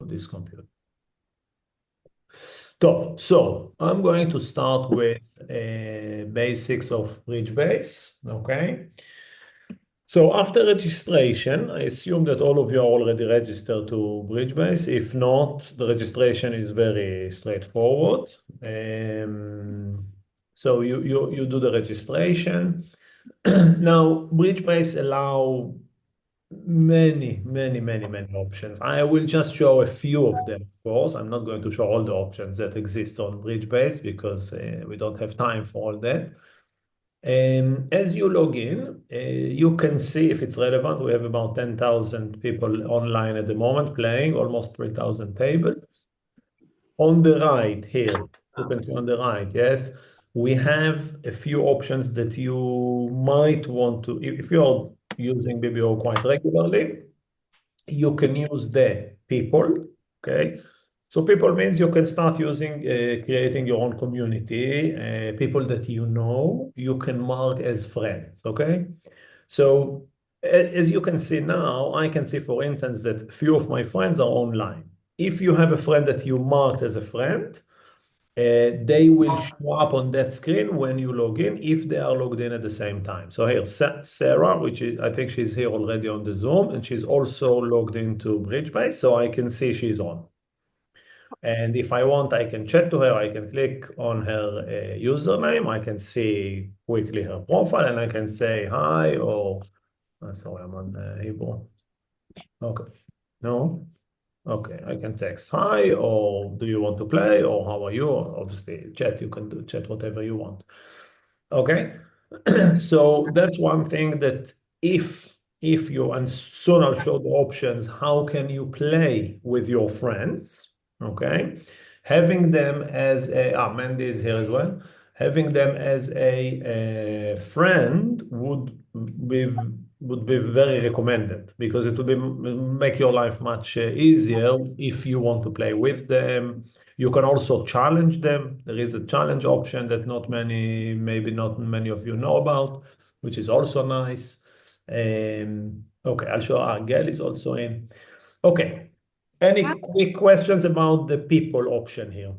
this computer. So I'm going to start with basics of BridgeBase, okay? So after registration, I assume that all of you are already registered to BridgeBase. If not, the registration is very straightforward. So you do the registration. Now, BridgeBase allow many options. I will just show a few of them, of course. I'm not going to show all the options that exist on BridgeBase because we don't have time for all that. As you log in, you can see if it's relevant. We have about 10,000 people online at the moment playing, almost 3,000 tables. On the right here, you can see on the right, yes, we have a few options that you might want to, if you're using BBO quite regularly, you can use the people, okay? So people means you can start using, creating your own community, people that you know, you can mark as friends, okay? So as you can see now, I can see, for instance, that few of my friends are online. If you have a friend that you marked as a friend, they will show up on that screen when you log in, if they are logged in at the same time. So here, Sarah, which is, I think she's here already on the Zoom, and she's also logged into BridgeBase, so I can see she's on. And if I want, I can chat to her. I can click on her username. I can see quickly her profile, and I can say hi, or sorry, I'm on Hebrew. Okay, no. Okay, I can text hi, or do you want to play, or how are you? Obviously, chat, you can do chat whatever you want. Okay, so that's one thing that if you, and soon I'll show the options, how can you play with your friends, okay? Having them as a, Mandy is here as well. Having them as a friend would be very recommended, because it would make your life much easier if you want to play with them. You can also challenge them. There is a challenge option that maybe not many of you know about, which is also nice. Okay, I'll show Gail is also in. Okay, any quick questions about the people option here?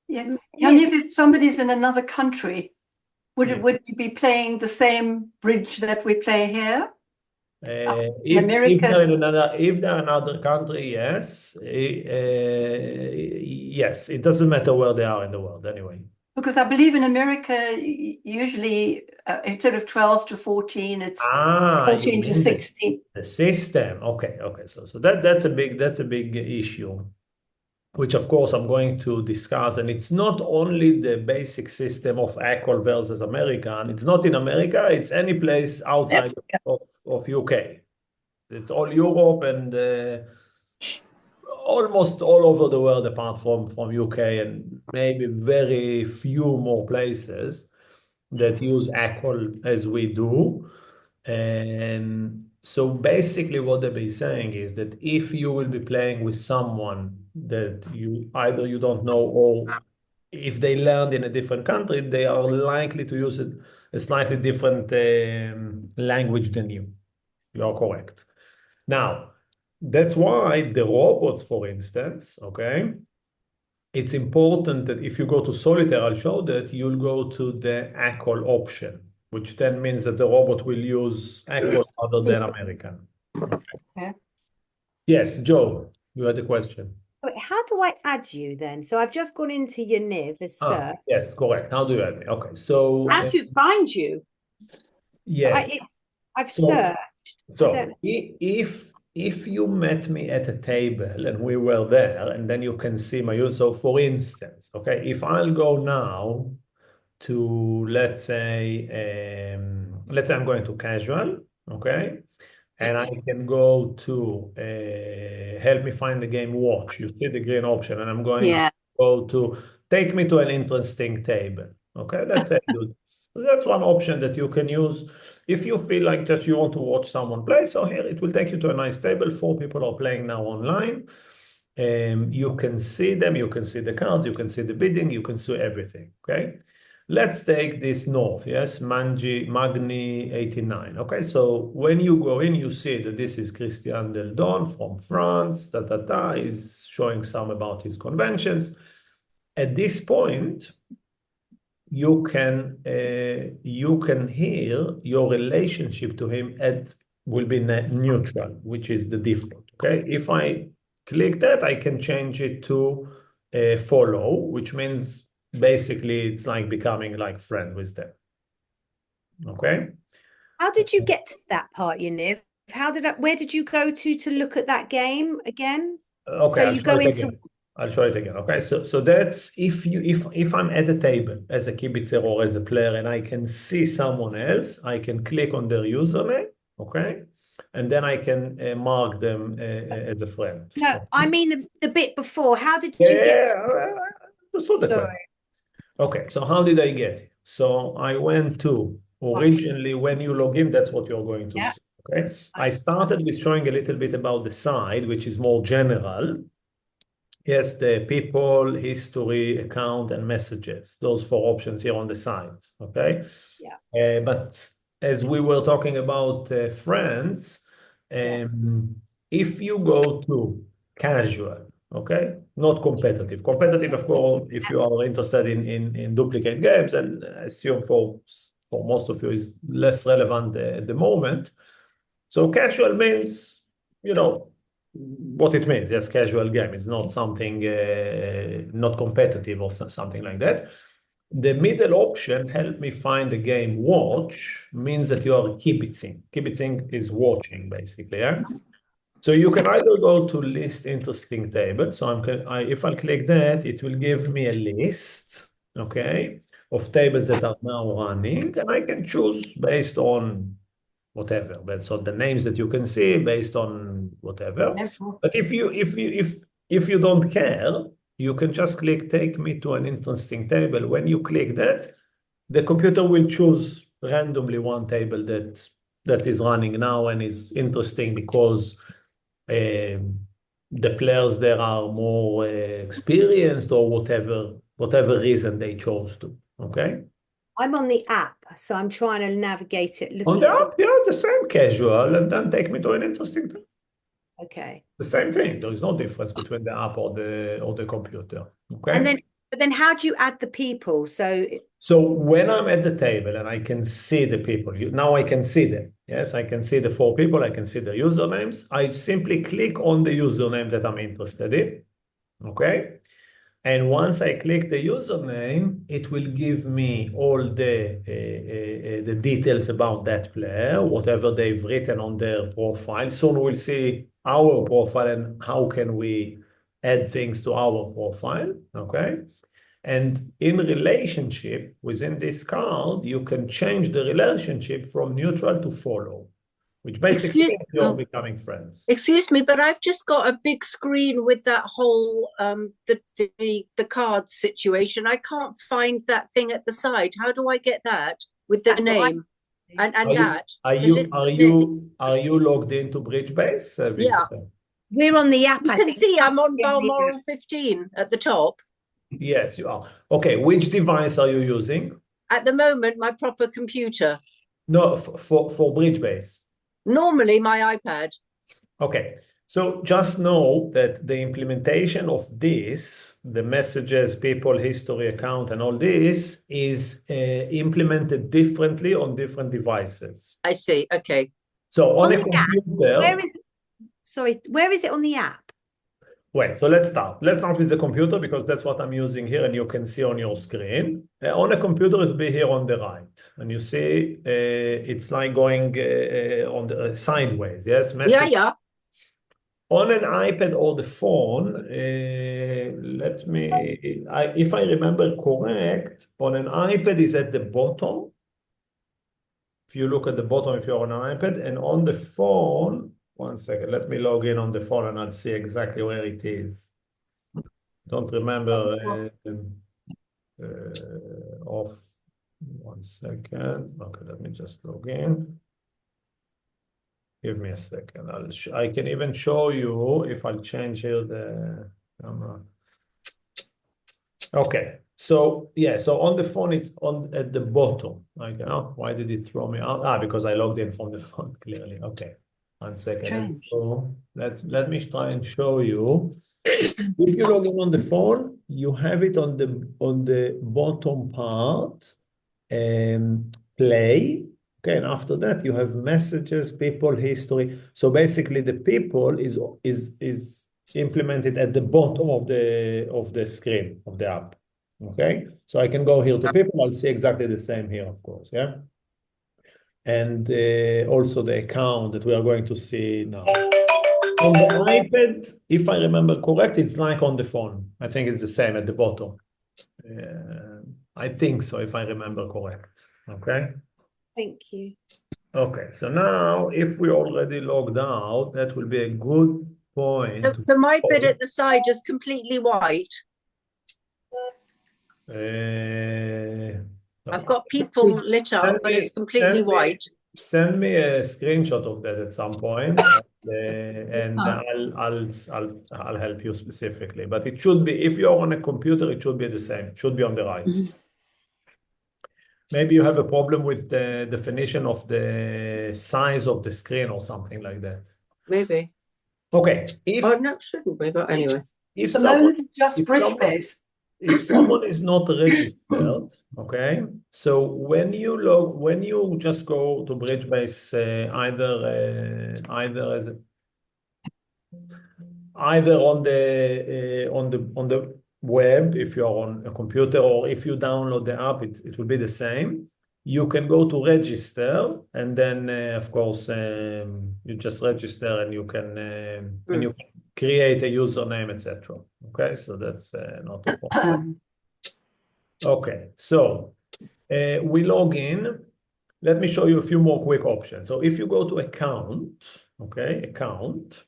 Yeah. If somebody's in another country, would you be playing the same bridge that we play here? If they're in another country, yes. Yes, it doesn't matter where they are in the world anyway. Because I believe in America, usually instead of 12 to 14, it's 14 to 16. The system. Okay. So that's a big issue, which of course I'm going to discuss. And it's not only the basic system of ACOL versus American. It's not in America. It's any place outside of UK. It's all Europe and almost all over the world, apart from UK, and maybe very few more places that use ACOL as we do. And so basically what they'll be saying is that if you will be playing with someone that either you don't know, or if they learned in a different country, they are likely to use a slightly different language than you. You are correct. Now, that's why the robots, for instance, okay, it's important that if you go to Solitaire, I'll show that you'll go to the ACOL option, which then means that the robot will use ACOL other than American. Okay. Yes, Joe, you had a question. How do I add you then? So I've just gone into your NIV as search. Yes, correct. How do you add me? Okay, so how to find you? Yes, I've searched. So if you met me at a table and we were there, and then you can see my user. So for instance, okay, if I'll go now to, let's say I'm going to casual, okay, and I can go to help me find the game watch. You see the green option, and I'm going to go to take me to an interesting table. Okay, let's say do this. So that's one option that you can use if you feel like that you want to watch someone play. So here it will take you to a nice table. 4 people are playing now online. You can see them, you can see the cards, you can see the bidding, you can see everything. Okay. let's take this north, yes, Magni 89. Okay, so when you go in, you see that this is Christian Del Don from France, is showing some about his conventions. At this point, you can hear your relationship to him will be neutral, which is the default. Okay, if I click that, I can change it to follow, which means basically it's like becoming like friend with them. Okay. How did you get to that part, Yaniv? Where did you go to look at that game again? Okay, So I'll you show go it into again. I'll show it again. Okay, so that's if I'm at a table as a kibitzer or as a player and I can see someone else, I can click on their username, okay, and then I can mark them as a friend. No, I mean the bit before. How did you Yeah, get understood the question. Sorry. Okay, so how did I get it? So I went to originally when you log in, that's what you're going to Yeah. see. Okay, I started with showing a little bit about the side, which is more general. Yes, the people, history, account, and messages. Those four options here on the side. Okay. Yeah. But as we were talking about friends, if you go to casual, okay, not competitive. Competitive, of course, if you are interested in duplicate games, and I assume for most of you is less relevant at the moment. So casual means, you know, what it means. Yes, casual game. It's not something not competitive or something like that. The middle option, help me find the game watch, means that you are kibitzing. Kibitzing is watching, basically. Yeah? So you can either go to list interesting tables. So if I click that, it will give me a list, okay, of tables that are now running, and I can choose based on whatever. But so the names that you can see based on whatever. But if you don't care, you can just click take me to an interesting table. When you click that, the computer will choose randomly one table that is running now and is interesting because the players there are more experienced or whatever reason they chose to. Okay. I'm on the app, so I'm trying to navigate it. On Looking the app, yeah, the same casual, and then take me to an interesting thing. Okay. The same thing. There is no difference between the app or the computer. Okay. And then how do you add the people? So when I'm at the table and I can see the people, now I can see them. Yes, I can see the four people. I can see the usernames. I simply click on the username that I'm interested in. Okay. And once I click the username, it will give me all the details about that player, whatever they've written on their profile. Soon we'll see our profile and how can we add things to our profile, okay? And in relationship, within this card, you can change the relationship from neutral to follow, which basically means you're becoming friends. Excuse me, but I've just got a big screen with that whole the card situation. I can't find that thing at the side. How do I get that with the name and Are you logged into Bridgebase? Yeah. We're on the app. You can see I'm on Balmoral 15 at the top. Yes, you are. Okay, which device are you using? At the moment, my proper computer. No, for Bridgebase. Normally my iPad. Okay, so just know that the implementation of this, the messages, people, history, account, and all this is implemented differently on different devices. I see. Okay. So on a computer. Where is it on the app? Wait, so let's start. Let's start with the computer because that's what I'm using here and you can see on your screen. On a computer, it will be here on the right. And you see it's like going on the sideways, yes? Yeah, yeah. On an iPad or the phone, if I remember correct, on an iPad is at the bottom. If you look at the bottom, if you're on an iPad, and on the phone, one second, let me log in on the phone and I'll see exactly where it is. Don't remember off. One second. Okay, let me just log in. Give me a second. I can even show you if I'll change here the camera. Okay, So yeah, so on the phone it's on at the bottom. Like, oh, why did it throw me out? Ah, because I logged in from the phone, clearly. Okay. 1 second. Strange. So let me try and show you. If you log in on the phone, you have it on the bottom part, play. Okay, and after that you have messages, people, history. So basically, the people is implemented at the bottom of the screen of the app. Okay, so I can go here to people. I'll see exactly the same here, of course. Yeah, and also the account that we are going to see now. On the iPad, if I remember correct, it's like on the phone. I think it's the same at the bottom. I think so, if I remember correct. Okay. Thank you. Okay. So now, if we already logged out, that will be a good point. So my bit at the side is completely white. I've got people lit up, but it's completely white. Send me a screenshot of that at some point, and I'll help you specifically. But it should be, if you're on a computer, it should be the same. It should be on the right. Maybe you have a problem with the definition of the size of the screen or something like that. Maybe. Okay. Oh, no, it shouldn't be, but anyway. If The someone, moment just if bridge someone- base. if someone is not registered, okay, so when you just go to Bridgebase, either on the web, if you're on a computer, or if you download the app, it will be the same. You can go to register, and then of course you just register, and you can create a username, etc. Okay, so that's not a problem. Okay, so we log in. Let me show you a few more quick options. So if you go to account, okay, account,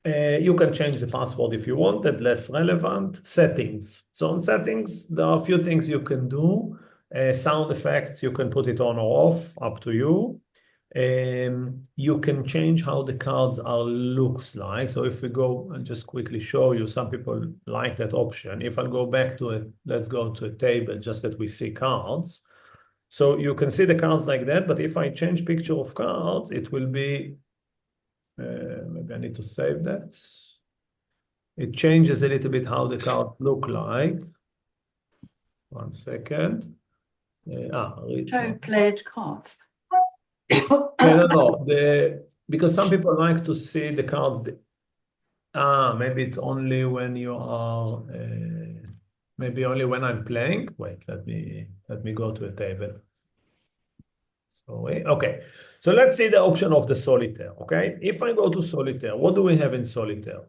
you can change the password if you wanted, less relevant. Settings. So on settings, there are a few things you can do. Sound effects, you can put it on or off, up to you. You can change how the cards looks like. So if we go, I'll just quickly show you, some people like that option. If I go back to it, let's go to a table just that we see cards. So you can see the cards like that, but if I change picture of cards, it will be, maybe I need to save that. It changes a little bit how the cards look like. 1 second. Show played cards. No, because some people like to see the cards. Maybe it's only when you are, maybe only when I'm playing. Wait, let me go to a table. Sorry. Okay, so let's see the option of the solitaire. Okay, if I go to solitaire, what do we have in solitaire?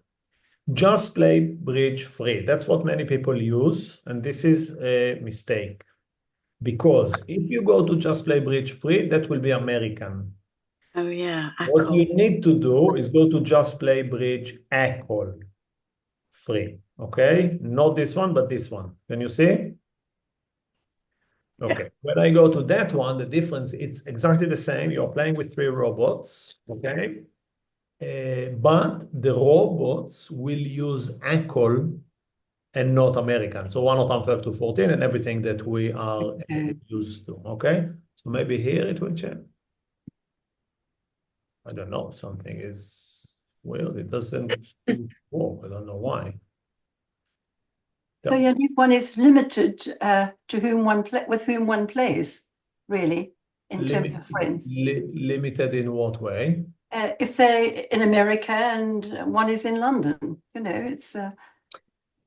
Just play bridge free. That's what many people use, and this is a mistake. Because if you go to just play bridge free, that will be American. Oh, yeah. What you need to do is go to just play bridge ACOL free. Okay, not this one, but this one. Can you see? Okay, when I go to that one, the difference, it's exactly the same. You're playing with 3 robots, okay? But the robots will use ACOL and not American. So 1 to 14 and everything that we are used to, okay? So maybe here it will change. I don't know, something is weird. It doesn't work. I don't know why. So yeah, if one is limited to with whom one plays, really, in terms of friends. Limited in what way? If they're in America and one is in London, it's.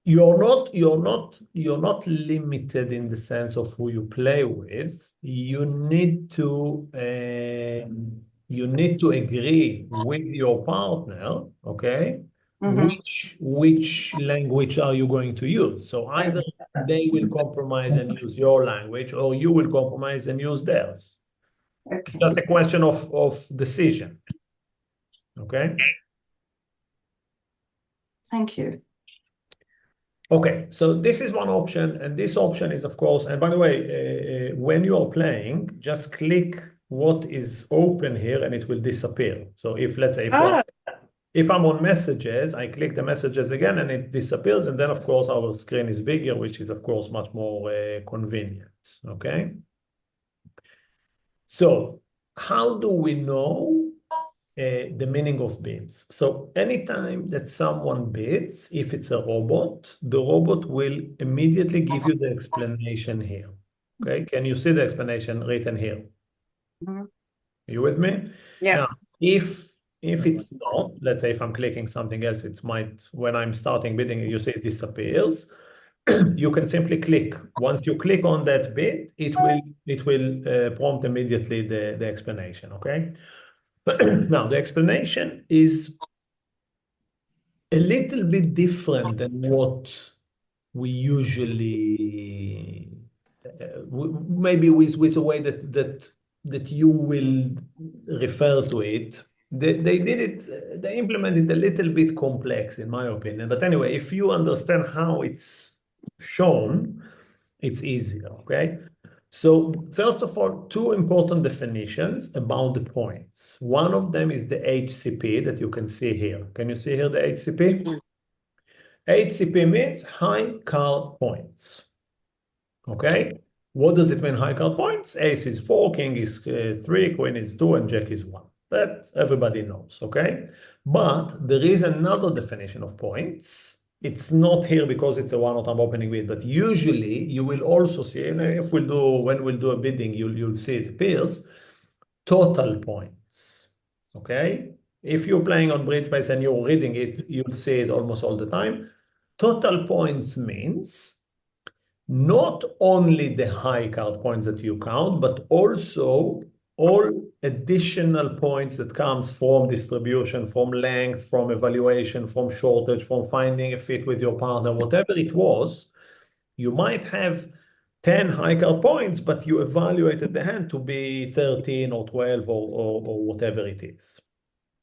You're not limited in the sense of who you play with. You need to agree with your partner, okay? Which language are you going to use? So either they will compromise and use your language, or you will compromise and use theirs. Okay. Just a question of decision. Okay. Thank you. Okay, so this is one option, and this option is, of course, and by the way, when you are playing, just click what is open here and it will disappear. So if, let's say, If I'm on messages, I click the messages again and it disappears. And then, of course, our screen is bigger, which is, of course, much more convenient. Okay. So how do we know the meaning of bids? So anytime that someone bids, if it's a robot, the robot will immediately give you the explanation here. Okay. Can you see the explanation written here? Mhm. Are you with me? Yeah. Now, if it's not, let's say if I'm clicking something else, it might, when I'm starting bidding, you see it disappears. You can simply click. Once you click on that bid, it will prompt immediately the explanation. Okay. Now the explanation is a little bit different than what we usually maybe with a way that you will refer to it. They did it, they implemented a little bit complex in my opinion, but anyway, if you understand how it's shown, it's easier. Okay, so first of all, two important definitions about the points. One of them is the HCP that you can see here. Can you see here the HCP? HCP means high card points. Okay. What does it mean, high card points? Ace is 4, king is 3, queen is 2, and jack is 1. That everybody knows. Okay. But there is another definition of points. It's not here because it's a one-time opening bid, but usually you will also see, and if when we'll do a bidding, you'll see it appears, total points. Okay. If you're playing on bridge base and you're reading it, you'll see it almost all the time. Total points means not only the high card points that you count, but also all additional points that comes from distribution, from length, from evaluation, from shortage, from finding a fit with your partner, whatever it was. You might have 10 high card points, but you evaluated the hand to be 13 or 12 or whatever it is.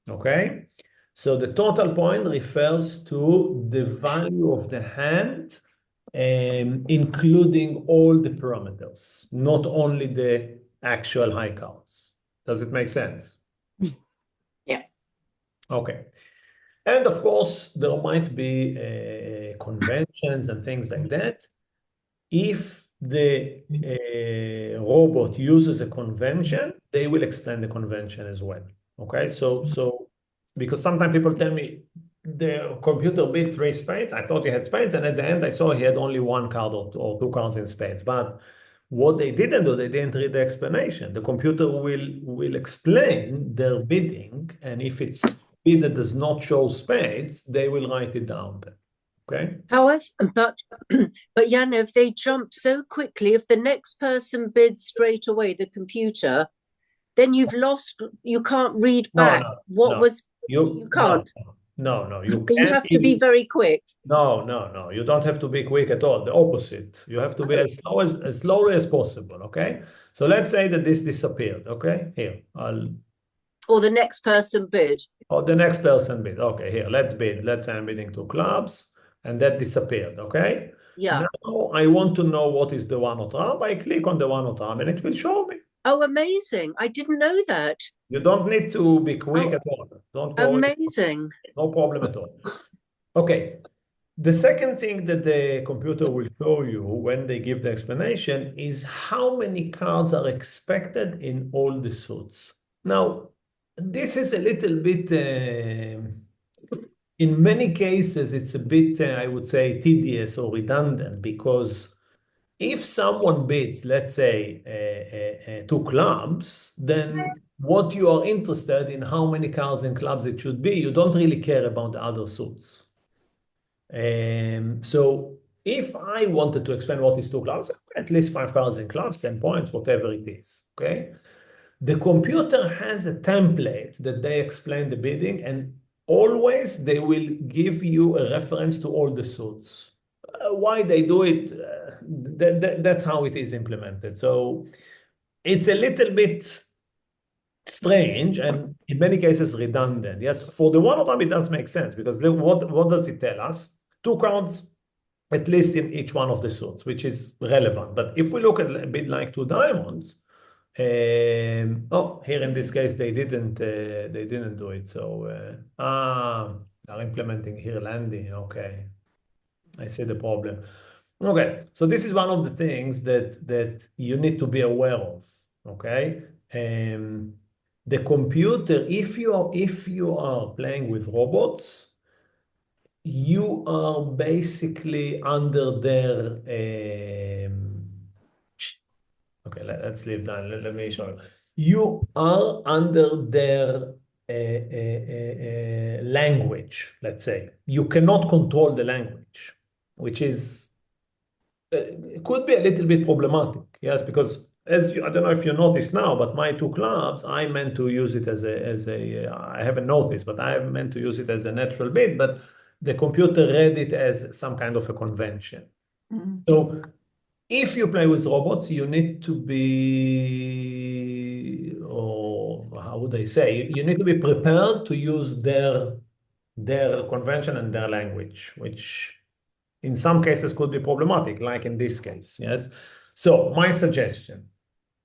Okay? So the total point refers to the value of the hand, including all the parameters, not only the actual high cards. Does it make sense? Yeah. Okay. And of course, there might be conventions and things like that. If the robot uses a convention, they will explain the convention as well. Okay, so because sometimes people tell me the computer bid 3 spades, I thought he had spades, and at the end I saw he had only 1 card or 2 cards in spades. But what they didn't do, they didn't read the explanation. The computer will explain their bidding, and if it's bid that does not show spades, they will write it down there. Okay. However, but Jan, if they jump so quickly, if the next person bids straight away, the computer, then you've lost. You can't read back what was. You can't. No, you You have to be very quick. No. You don't have to be quick at all. The opposite. You have to be as slowly as possible. Okay. So let's say that this disappeared. Okay. Here, Or the next person bid. Or the next person bid. Okay. Here, let's bid. Let's say I'm bidding 2 clubs, and that disappeared. Okay. Yeah. Now I want to know what is the one or trump. I click on the one or trump, and it will show me. Oh, amazing! I didn't know that. You don't need to be quick at all. Don't worry. Amazing. No problem at all. Okay. The second thing that the computer will show you when they give the explanation is how many cards are expected in all the suits. Now, this is a little bit, in many cases, it's a bit, I would say, tedious or redundant, because if someone bids, let's say, 2 clubs, then what you are interested in, how many cards and clubs it should be, you don't really care about the other suits. So if I wanted to explain what is 2 clubs, at least 5 cards in clubs, 10 points, whatever it is. Okay. The computer has a template that they explain the bidding, and always they will give you a reference to all the suits. Why they do it, that's how it is implemented. So it's a little bit strange and in many cases redundant. Yes, for the one of them, it does make sense, because what does it tell us? 2 cards, at least in each one of the suits, which is relevant. But if we look at a bit like 2 diamonds, Oh, here in this case they didn't do it. So they're implementing here Landy. Okay, I see the problem. Okay, so this is one of the things that you need to be aware of. Okay, the computer, if you are playing with robots, you are basically under their okay, let's leave that. Let me show you. You are under their language, let's say. You cannot control the language, which is it could be a little bit problematic, yes, because I don't know if you notice now, but my two clubs, I meant to use it I haven't noticed, but I meant to use it as a natural bit, but the computer read it as some kind of a convention. So if you play with robots, you need to be, or how would I say, you need to be prepared to use their convention and their language, which in some cases could be problematic, like in this case, yes? So my suggestion,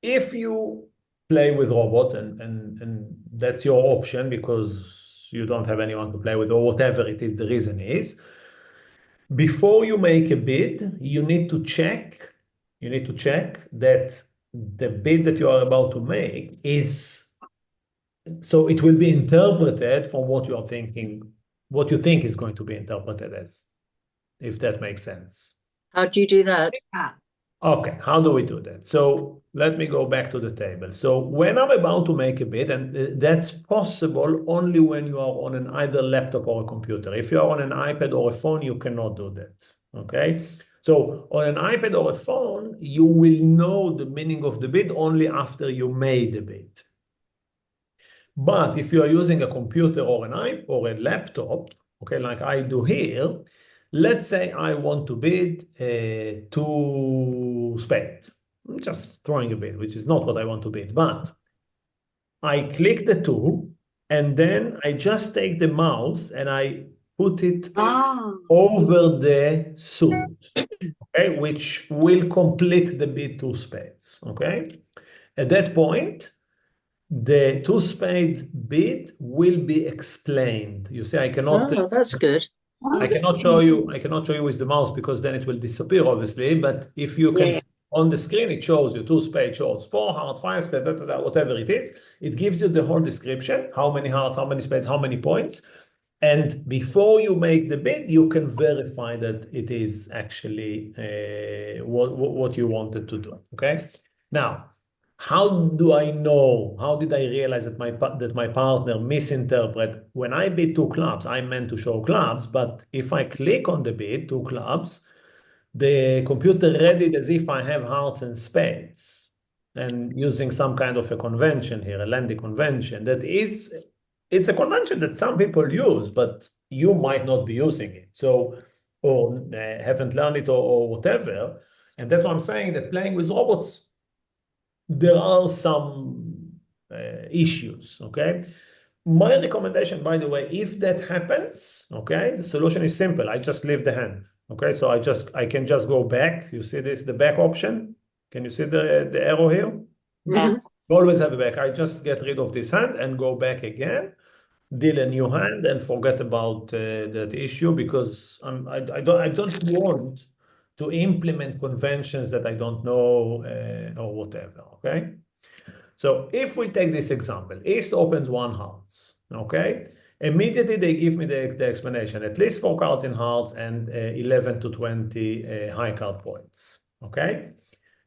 if you play with robots and that's your option because you don't have anyone to play with or whatever it is, the reason is, before you make a bid, you need to check that the bid that you are about to make is, so it will be interpreted from what you are thinking, what you think is going to be interpreted as, if that makes sense. How do you do that? Okay, how do we do that? So let me go back to the table. So when I'm about to make a bid, and that's possible only when you are on an either laptop or a computer. If you are on an iPad or a phone, you cannot do that. Okay. So on an iPad or a phone, you will know the meaning of the bid only after you made the bid. But if you are using a computer or an iPad or a laptop, okay, like I do here, let's say I want to bid two spades. I'm just throwing a bid, which is not what I want to bid, but I click the two, and then I just take the mouse and I put it over the suit, okay, which will complete the bid two spades, okay? At that point, the two spade bid will be explained. You see, I cannot. Oh, that's good. I cannot show you. I cannot show you with the mouse because then it will disappear, obviously. But if you can see on the screen, it shows you two spade, shows four hearts, five spades, whatever it is. It gives you the whole description: how many hearts, how many spades, how many points. And before you make the bid, you can verify that it is actually what you wanted to do. Okay. Now, how do I know? How did I realize that my partner misinterpret? When I bid two clubs, I meant to show clubs, but if I click on the bid, two clubs, the computer read it as if I have hearts and spades, and using some kind of a convention here, a Landy convention. It's a convention that some people use, but you might not be using it. So, or haven't learned it or whatever. And that's why I'm saying that playing with robots, there are some issues, okay? My recommendation, by the way, if that happens, okay, the solution is simple. I just leave the hand, okay? So I can just go back. You see this, the back option? Can you see the arrow here? Yeah. You always have a back. I just get rid of this hand and go back again, deal a new hand and forget about that issue because I don't want to implement conventions that I don't know or whatever, okay? So if we take this example, East opens one hearts, okay? Immediately they give me the explanation, at least 4 cards in hearts and 11 to 20 high card points, okay?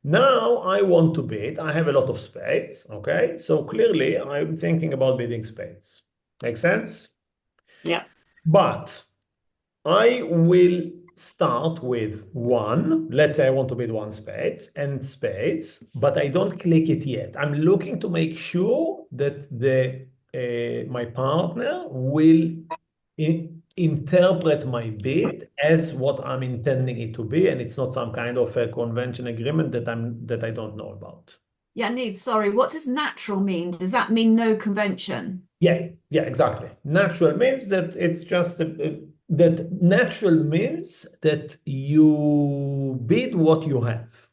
Now I want to bid, I have a lot of spades, okay? So clearly I'm thinking about bidding spades. Make sense? Yeah. But I will start with one. Let's say I want to bid one spades, but I don't click it yet. I'm looking to make sure that my partner will interpret my bid as what I'm intending it to be, and it's not some kind of a convention agreement that I don't know about. Yaniv, sorry, what does natural mean? Does that mean no convention? Yeah, exactly. Natural means that it's just that natural means that you bid what you have.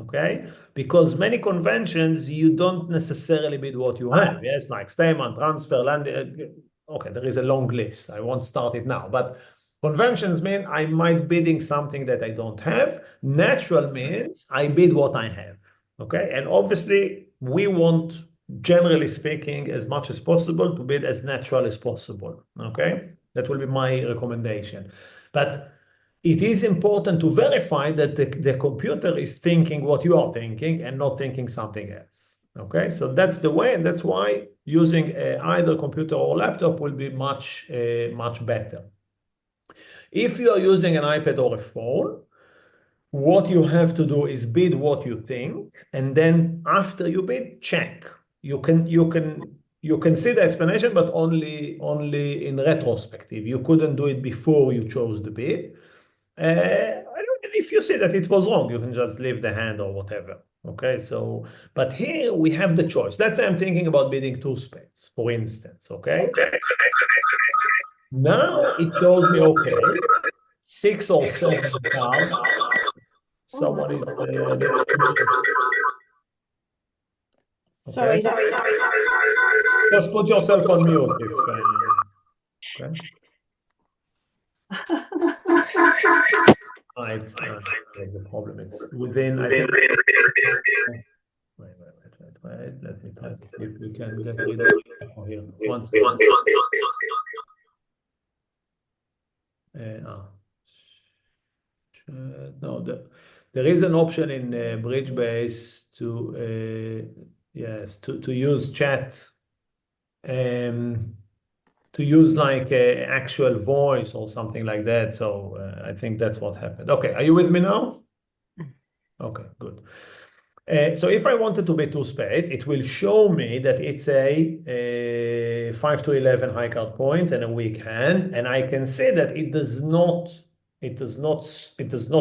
okay? Because many conventions, you don't necessarily bid what you have. Yes, like statement, transfer, land. Okay, there is a long list. I won't start it now, but conventions mean I might bidding something that I don't have. Natural means I bid what I have, okay? And obviously, we want, generally speaking, as much as possible to bid as natural as possible, okay? That will be my recommendation. But it is important to verify that the computer is thinking what you are thinking and not thinking something else. Okay, so that's the way, and that's why using either computer or laptop will be much better. If you are using an iPad or a phone, what you have to do is bid what you think, and then after you bid, check. You can see the explanation, but only in retrospective. You couldn't do it before you chose the bid. If you see that it was wrong, you can just leave the hand or whatever. Okay, so, but here we have the choice. Let's say I'm thinking about bidding 2 spades, for instance. Okay. Now it shows me, okay, 6 or 7 cards. Someone is. Sorry. Okay. Just put yourself on mute. Okay. It's the problem. It's within. I think. Wait. Let me try to see if we can get rid of it here. One second. No, there is an option in Bridgebase to to use chat, to use like actual voice or something like that. So I think that's what happened. Okay, are you with me now? Okay, good. So if I wanted to bid 2 spades, it will show me that it's a 5 to 11 high card points and a weak hand, and I can say that it does not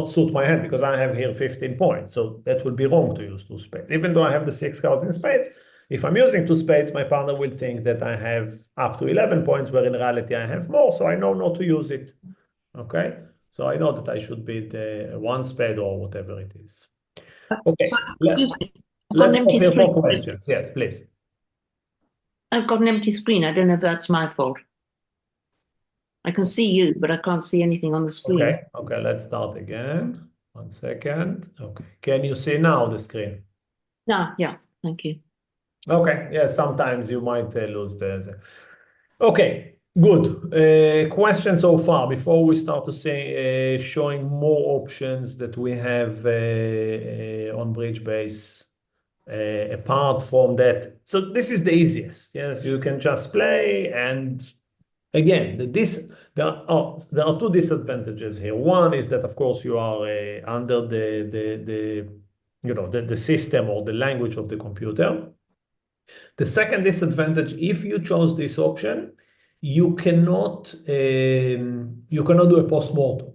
suit my hand because I have here 15 points. So that would be wrong to use 2 spades, even though I have the 6 cards in spades. If I'm using 2 spades, my partner will think that I have up to 11 points, where in reality I have more. So I know not to use it. Okay, so I know that I should bid 1 spade or whatever it is. Okay, excuse me. Let's stop here for questions. Yes, please. I've got an empty screen. I don't know if that's my fault. I can see you, but I can't see anything on the screen. Okay, let's start again. 1 second. Okay, can you see now the screen? Yeah, thank you. Okay, yeah, sometimes you might lose the. Okay, good. Question so far before we start to say showing more options that we have on Bridgebase. Apart from that, so this is the easiest. Yes, you can just play, and again, there are 2 disadvantages here. One is that, of course, you are under the system or the language of the computer. The second disadvantage, if you chose this option, you cannot do a post-mortem.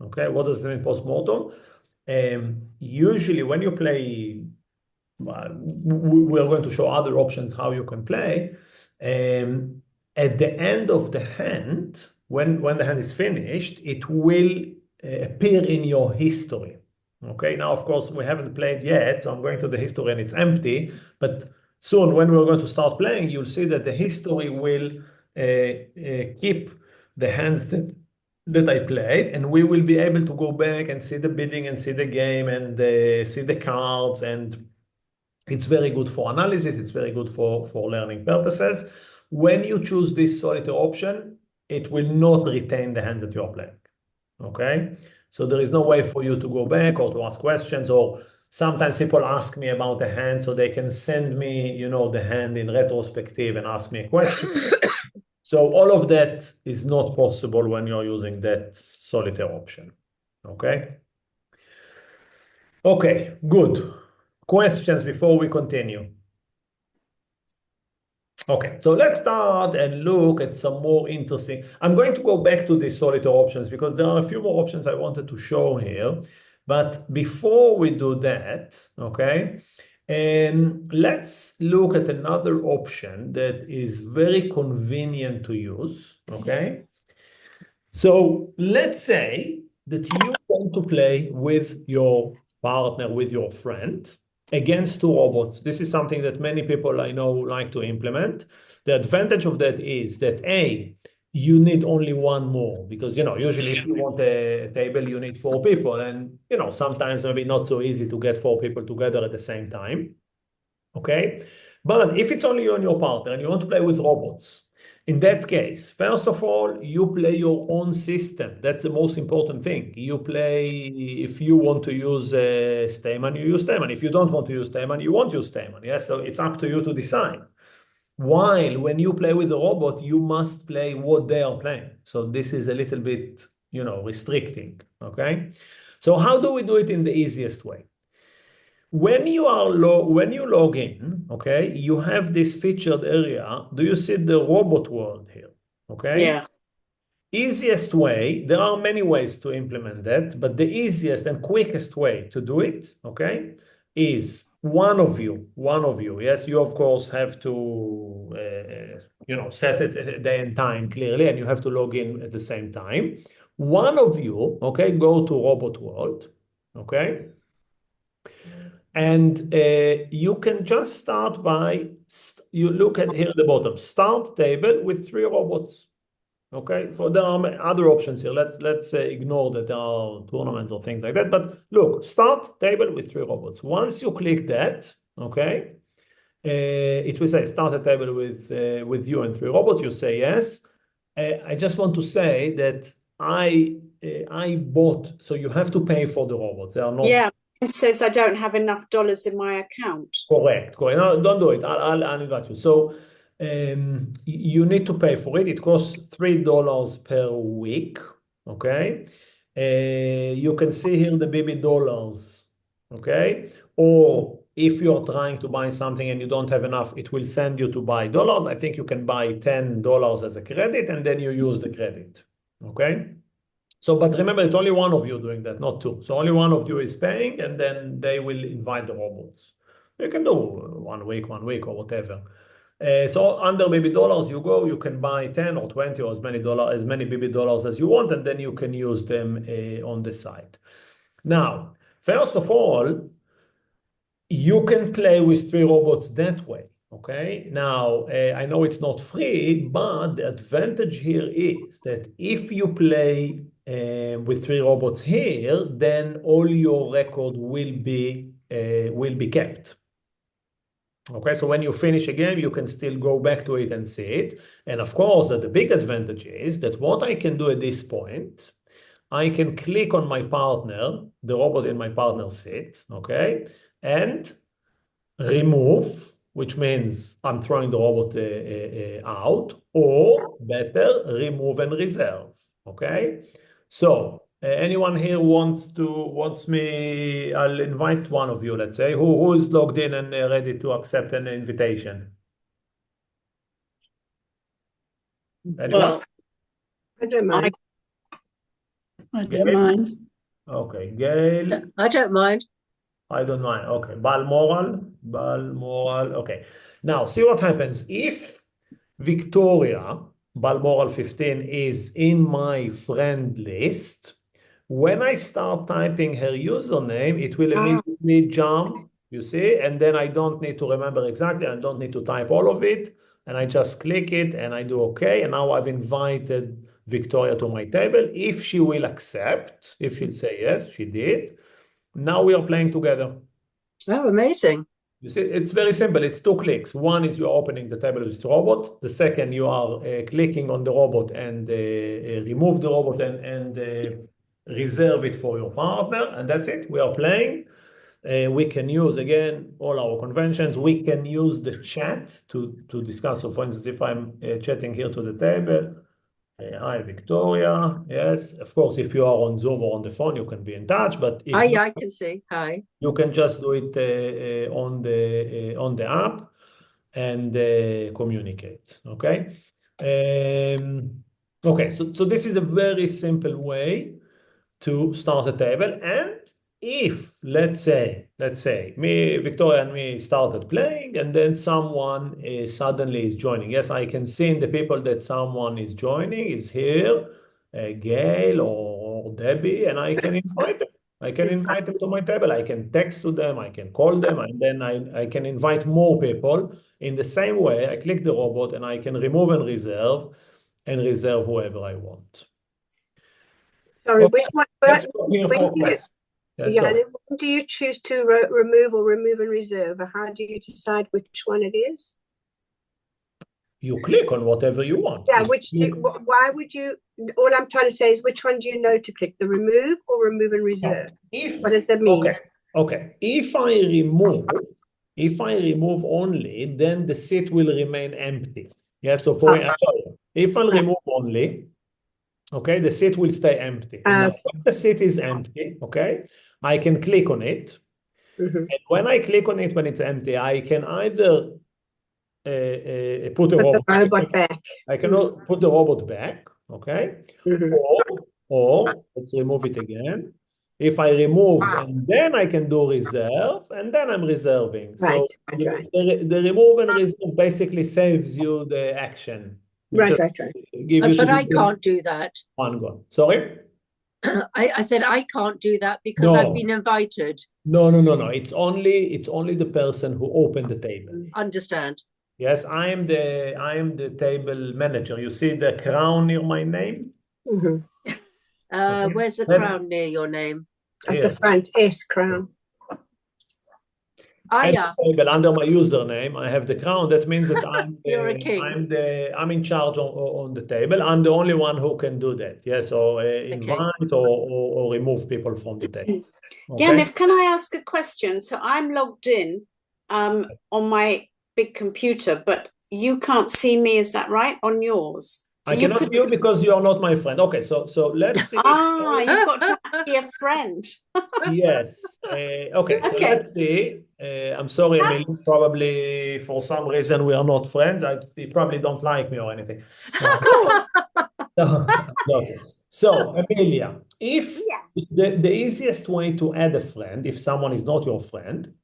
Okay, what does it mean, post-mortem? Usually, when you play, we are going to show other options how you can play. At the end of the hand, when the hand is finished, it will appear in your history. Okay, now, of course, we haven't played yet, so I'm going to the history and it's empty. But soon, when we're going to start playing, you'll see that the history will keep the hands that I played, and we will be able to go back and see the bidding and see the game and see the cards. And it's very good for analysis. It's very good for learning purposes. When you choose this solitaire option, it will not retain the hands that you are playing. Okay, so there is no way for you to go back or to ask questions, or sometimes people ask me about the hand so they can send me, the hand in retrospective and ask me a question. So all of that is not possible when you're using that solitaire option. Okay. Okay, good. Questions before we continue? Okay, so let's start and look at some more interesting. I'm going to go back to the solitaire options because there are a few more options I wanted to show here. But before we do that, okay, let's look at another option that is very convenient to use, okay? So let's say that you want to play with your partner, with your friend against two robots. This is something that many people I know like to implement. The advantage of that is that you need only one more, because usually if you want a table you need four people, and sometimes maybe not so easy to get four people together at the same time. Okay, but if it's only you and your partner and you want to play with robots, in that case, first of all, you play your own system. That's the most important thing. You play, if you want to use Stayman, you use Stayman. If you don't want to use Stayman, you won't use Stayman. Yes, so it's up to you to decide. While when you play with the robot, you must play what they are playing. So this is a little bit, restricting. Okay, so how do we do it in the easiest way? When you log in, okay, you have this featured area. Do you see the robot world here? Okay. Yeah. Easiest way, there are many ways to implement that, but the easiest and quickest way to do it, okay, is one of you. Yes, you of course have to, set it a day and time clearly, and you have to log in at the same time. One of you, okay, go to robot world, okay. And you can just start by, you look at here at the bottom, start table with 3 robots. Okay, so there are other options here. Let's ignore that there are tournaments or things like that. But look, start table with 3 robots. Once you click that, okay, it will say start a table with you and 3 robots. You say yes. I just want to say that I bought, so you have to pay for the robots. They are not. Yeah, it says I don't have enough dollars in my account. Correct. No, don't do it. I'll invite you. So you need to pay for it. It costs $3 per week. Okay. You can see here the BB dollars. Okay. Or if you're trying to buy something and you don't have enough, it will send you to buy dollars. I think you can buy $10 as a credit, and then you use the credit. Okay. So, but remember, it's only one of you doing that, not 2. So only one of you is paying, and then they will invite the robots. You can do 1 week, or whatever. So under BB dollars, you can buy 10 or 20 or as many BB dollars as you want, and then you can use them on the site. Now, first of all, you can play with 3 robots that way. Okay, now I know it's not free, but the advantage here is that if you play with 3 robots here, then all your record will be kept. Okay, so when you finish a game, you can still go back to it and see it. And of course, the big advantage is that what I can do at this point, I can click on my partner, the robot in my partner seat, okay, and remove, which means I'm throwing the robot out, or better, remove and reserve. Okay, so anyone here wants me? I'll invite one of you. Let's say who is logged in and ready to accept an invitation. Anyone? Well, I don't mind. I don't mind. Okay, Gail. I don't mind. I don't mind. Okay, Balmoral. Okay. Now, see what happens. If Victoria, Balmoral 15, is in my friend list, when I start typing her username, it will immediately jump, you see, and then I don't need to remember exactly. I don't need to type all of it. And I just click it and I do OK. And now I've invited Victoria to my table. If she will accept, if she'll say yes, she did. Now we are playing together. Oh, amazing. You see, it's very simple. It's 2 clicks. One is you're opening the table with the robot. The second, you are clicking on the robot and remove the robot and reserve it for your partner. And that's it. We are playing. We can use, again, all our conventions. We can use the chat to discuss. So, for instance, if I'm chatting here to the table, hi, Victoria. Yes, of course, if you are on Zoom or on the phone, you can be in touch. But if I can see. Hi. you can just do it on the app and communicate. Okay. Okay. So this is a very simple way to start a table. And if let's say me, Victoria, and me started playing, and then someone suddenly is joining. Yes, I can see in the people that someone is joining, is here, Gail or Debbie, and I can invite them. I can invite them to my table. I can text to them. I can call them, and then I can invite more people. In the same way, I click the robot and I can remove and reserve whoever I want. Sorry, Okay, which one? let's go here when for do you, questions. Yeah, yeah, sorry. when do you choose to remove or remove and reserve? Or how do you decide which one it is? You click on whatever you want. Yeah, If why would you? All I'm trying to say is which one do you know to click, the remove or remove and reserve? What does that mean? Okay. If I remove only, then the seat will remain empty. Yeah. So if I remove only, okay, the seat will stay empty. Now, when the seat is empty, okay, I can click on it. Mhm. And when I click on it, when it's empty, I can either put a robot back. I cannot put the robot back, okay? Mhm. Or let's remove it again. If I removed and then I can do reserve and then I'm reserving. So Right. the remove and reserve basically saves you the action. Right. But I can't do that. One go. Sorry? I said I can't do that because No. I've been invited. No. It's only the person who opened the table. Understand. Yes, I am the table manager. You see the crown near my name? Mhm. Okay. Where's the crown near your name? At the front, S crown. At Yeah. the table under my username, I have the crown. That means that You're a king. I'm in charge on the table. I'm the only one who can do that. Yes, or invite or remove people from the table. Okay? Yannick, can I ask a question? So I'm logged in on my big computer, but you can't see me, is that right? On yours? So I cannot see you because you are not my friend. Okay, so let's see. You've got to be a friend. Yes. Okay, so let's see. I'm sorry, Emily. Probably for some reason we are not friends. You probably don't like me or anything. So, Amelia, if the easiest way to add a friend, if someone is not your friend,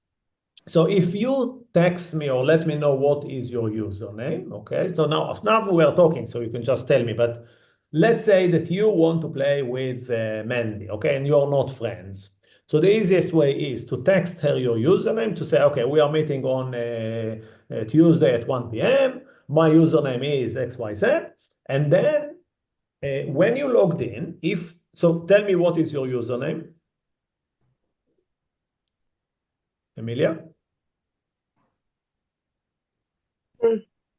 so if you text me or let me know what is your username, okay? So now we are talking, so you can just tell me. But let's say that you want to play with Mandy, okay? And you're not friends. So the easiest way is to text her your username to say, okay, we are meeting on Tuesday at 1 p.m. My username is XYZ. And then when you logged in, so tell me what is your username? Emilia?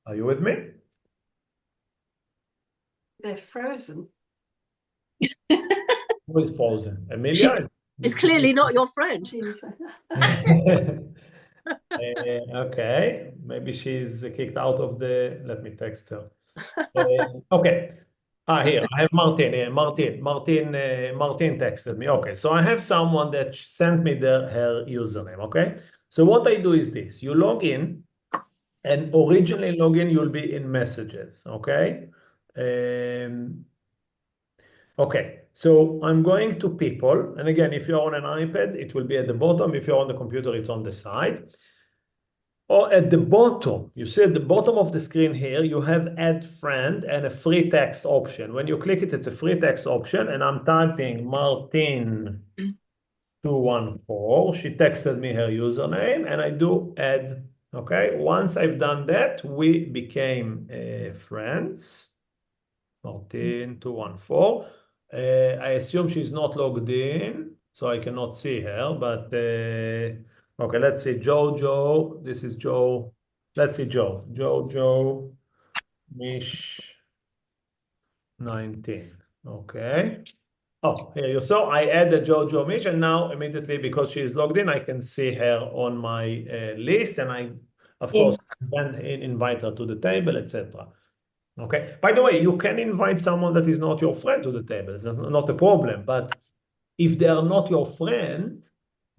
Are you with me? They're frozen. Who is frozen? Emilia? It's clearly not your friend. Okay, maybe she's kicked out of the. Let me text her. Okay. Here I have Martin. Martin texted me. Okay, so I have someone that sent me her username. Okay, so what I do is this: you log in, and originally login you'll be in messages. Okay. Okay, so I'm going to people, and again, if you're on an iPad, it will be at the bottom. If you're on the computer, it's on the side. Or at the bottom, you see at the bottom of the screen here, you have add friend and a free text option. When you click it, it's a free text option, and I'm typing Martin 214. She texted me her username, and I do add. Okay, once I've done that, we became friends. Martin 214. I assume she's not logged in, so I cannot see her, but okay, let's see. Jojo, this is Joe. Let's see, Jojo, Mish 19. Okay. Oh, here you saw I added Jojo Mish, and now immediately because she's logged in, I can see her on my list, and I, of course, can invite her to the table, etc. Okay. By the way, you can invite someone that is not your friend to the table. It's not a problem. But if they are not your friend,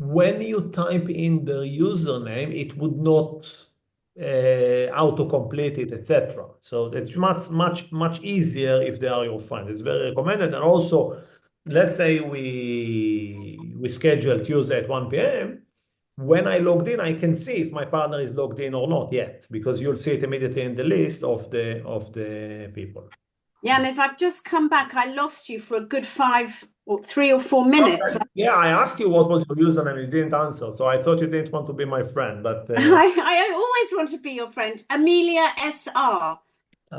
when you type in the username, it would not autocomplete it, etc. So it's much easier if they are your friend. It's very recommended. And also, let's say we schedule Tuesday at 1 p.m. When I logged in, I can see if my partner is logged in or not yet, because you'll see it immediately in the list of the people. Yeah, and if I've just come back, I lost you for a good 5 or 3 or 4 minutes. Okay. Yeah, I asked you what was your username, you didn't answer, so I thought you didn't want to be my friend, but I always want to be your friend. Amelia SR.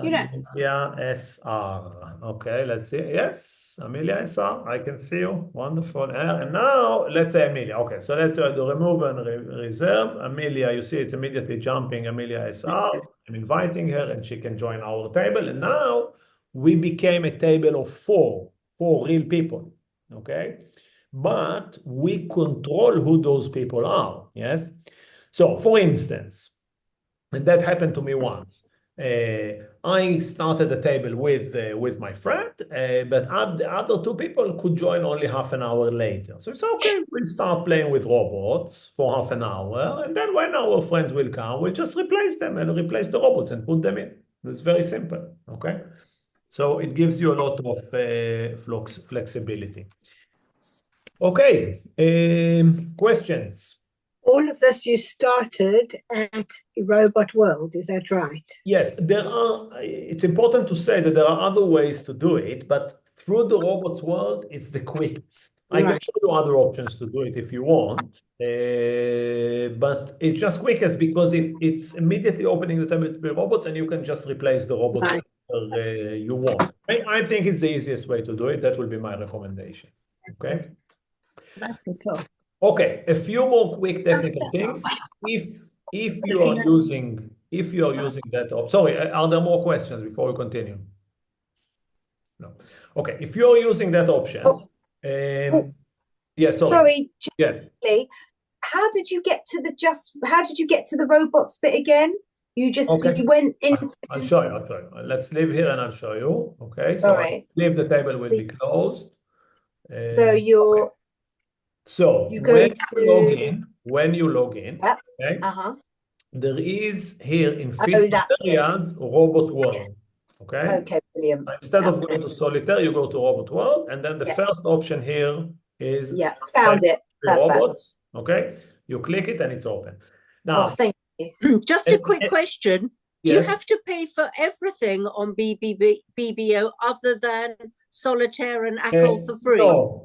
You know, Amelia SR. Okay, let's see. Yes, Amelia SR. I can see you. Wonderful. And now let's say Amelia. Okay, so let's do remove and reserve. Amelia, you see it's immediately jumping Amelia SR. I'm inviting her and she can join our table. And now we became a table of four real people. Okay, but we control who those people are. Yes. So for instance, and that happened to me once. I started a table with my friend, but the other two people could join only half an hour later. So it's okay, we'll start playing with robots for half an hour, and then when our friends will come, we'll just replace them and replace the robots and put them in. It's very simple, okay? So it gives you a lot of flexibility. Okay, questions? All of this you started at Robot World, is that right? Yes, it's important to say that there are other ways to do it, but through the robots world, it's the quickest. I can show you other options to do it if you want, but it's just quickest because it's immediately opening the table with robots and you can just replace the robots you want. I think it's the easiest way to do it. That will be my recommendation. Okay. Okay, a few more quick technical things. If you are using that option, sorry, are there more questions before we continue? No. Okay, if you're using that option, yes, Sorry, yes. How did you get to the robots bit again? You went in. I'll show you. Let's leave here and I'll show you. Okay, so I believe the table will be closed. So you're. So you when you log in, okay, there is here in filter areas robot world. Okay. Okay, brilliant. Instead of going to solitaire, you go to robot world, and then the first option here is found it. Robots. Okay, you click it and it's open. Now, thank you. Just a quick question. Do you yes. have to pay for everything on BBO other than solitaire and ACOL for free?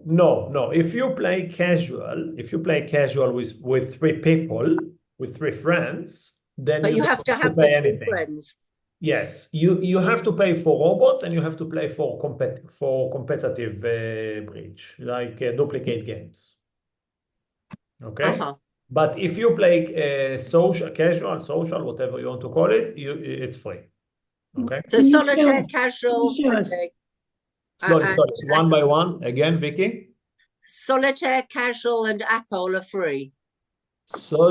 No. If you play casual with three people, with three friends, then But you have to have the three friends. Yes, you have to pay for robots and you have to play for competitive bridge, like duplicate games. Okay. But if you play casual, social, whatever you want to call it, it's free. Okay. So solitaire, casual. Okay. Sorry, one by one again, Vicky. Solitaire, casual, and ACOL are free. So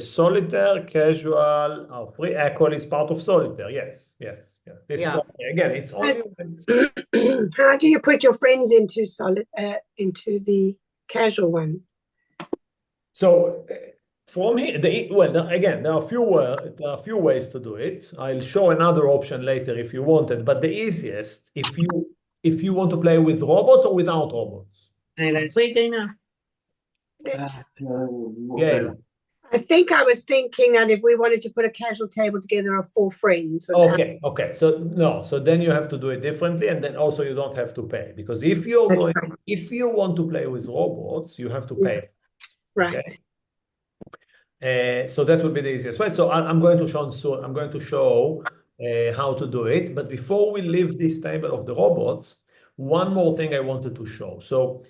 solitaire, casual are free. ACOL is part of solitaire. Yes. This is okay. Again, it's only. How do you put your friends into the casual one? So from here, again, there are a few ways to do it. I'll show another option later if you wanted, but the easiest, if you want to play with robots or without robots. Gail. I think I was thinking that if we wanted to put a casual table together of four friends. Okay. So then you have to do it differently, and then also you don't have to pay, because if you want to play with robots, you have to pay. Right. Okay? So that would be the easiest way. So I'm going to show soon. I'm going to show how to do it. But before we leave this table of the robots, one more thing I wanted to show. So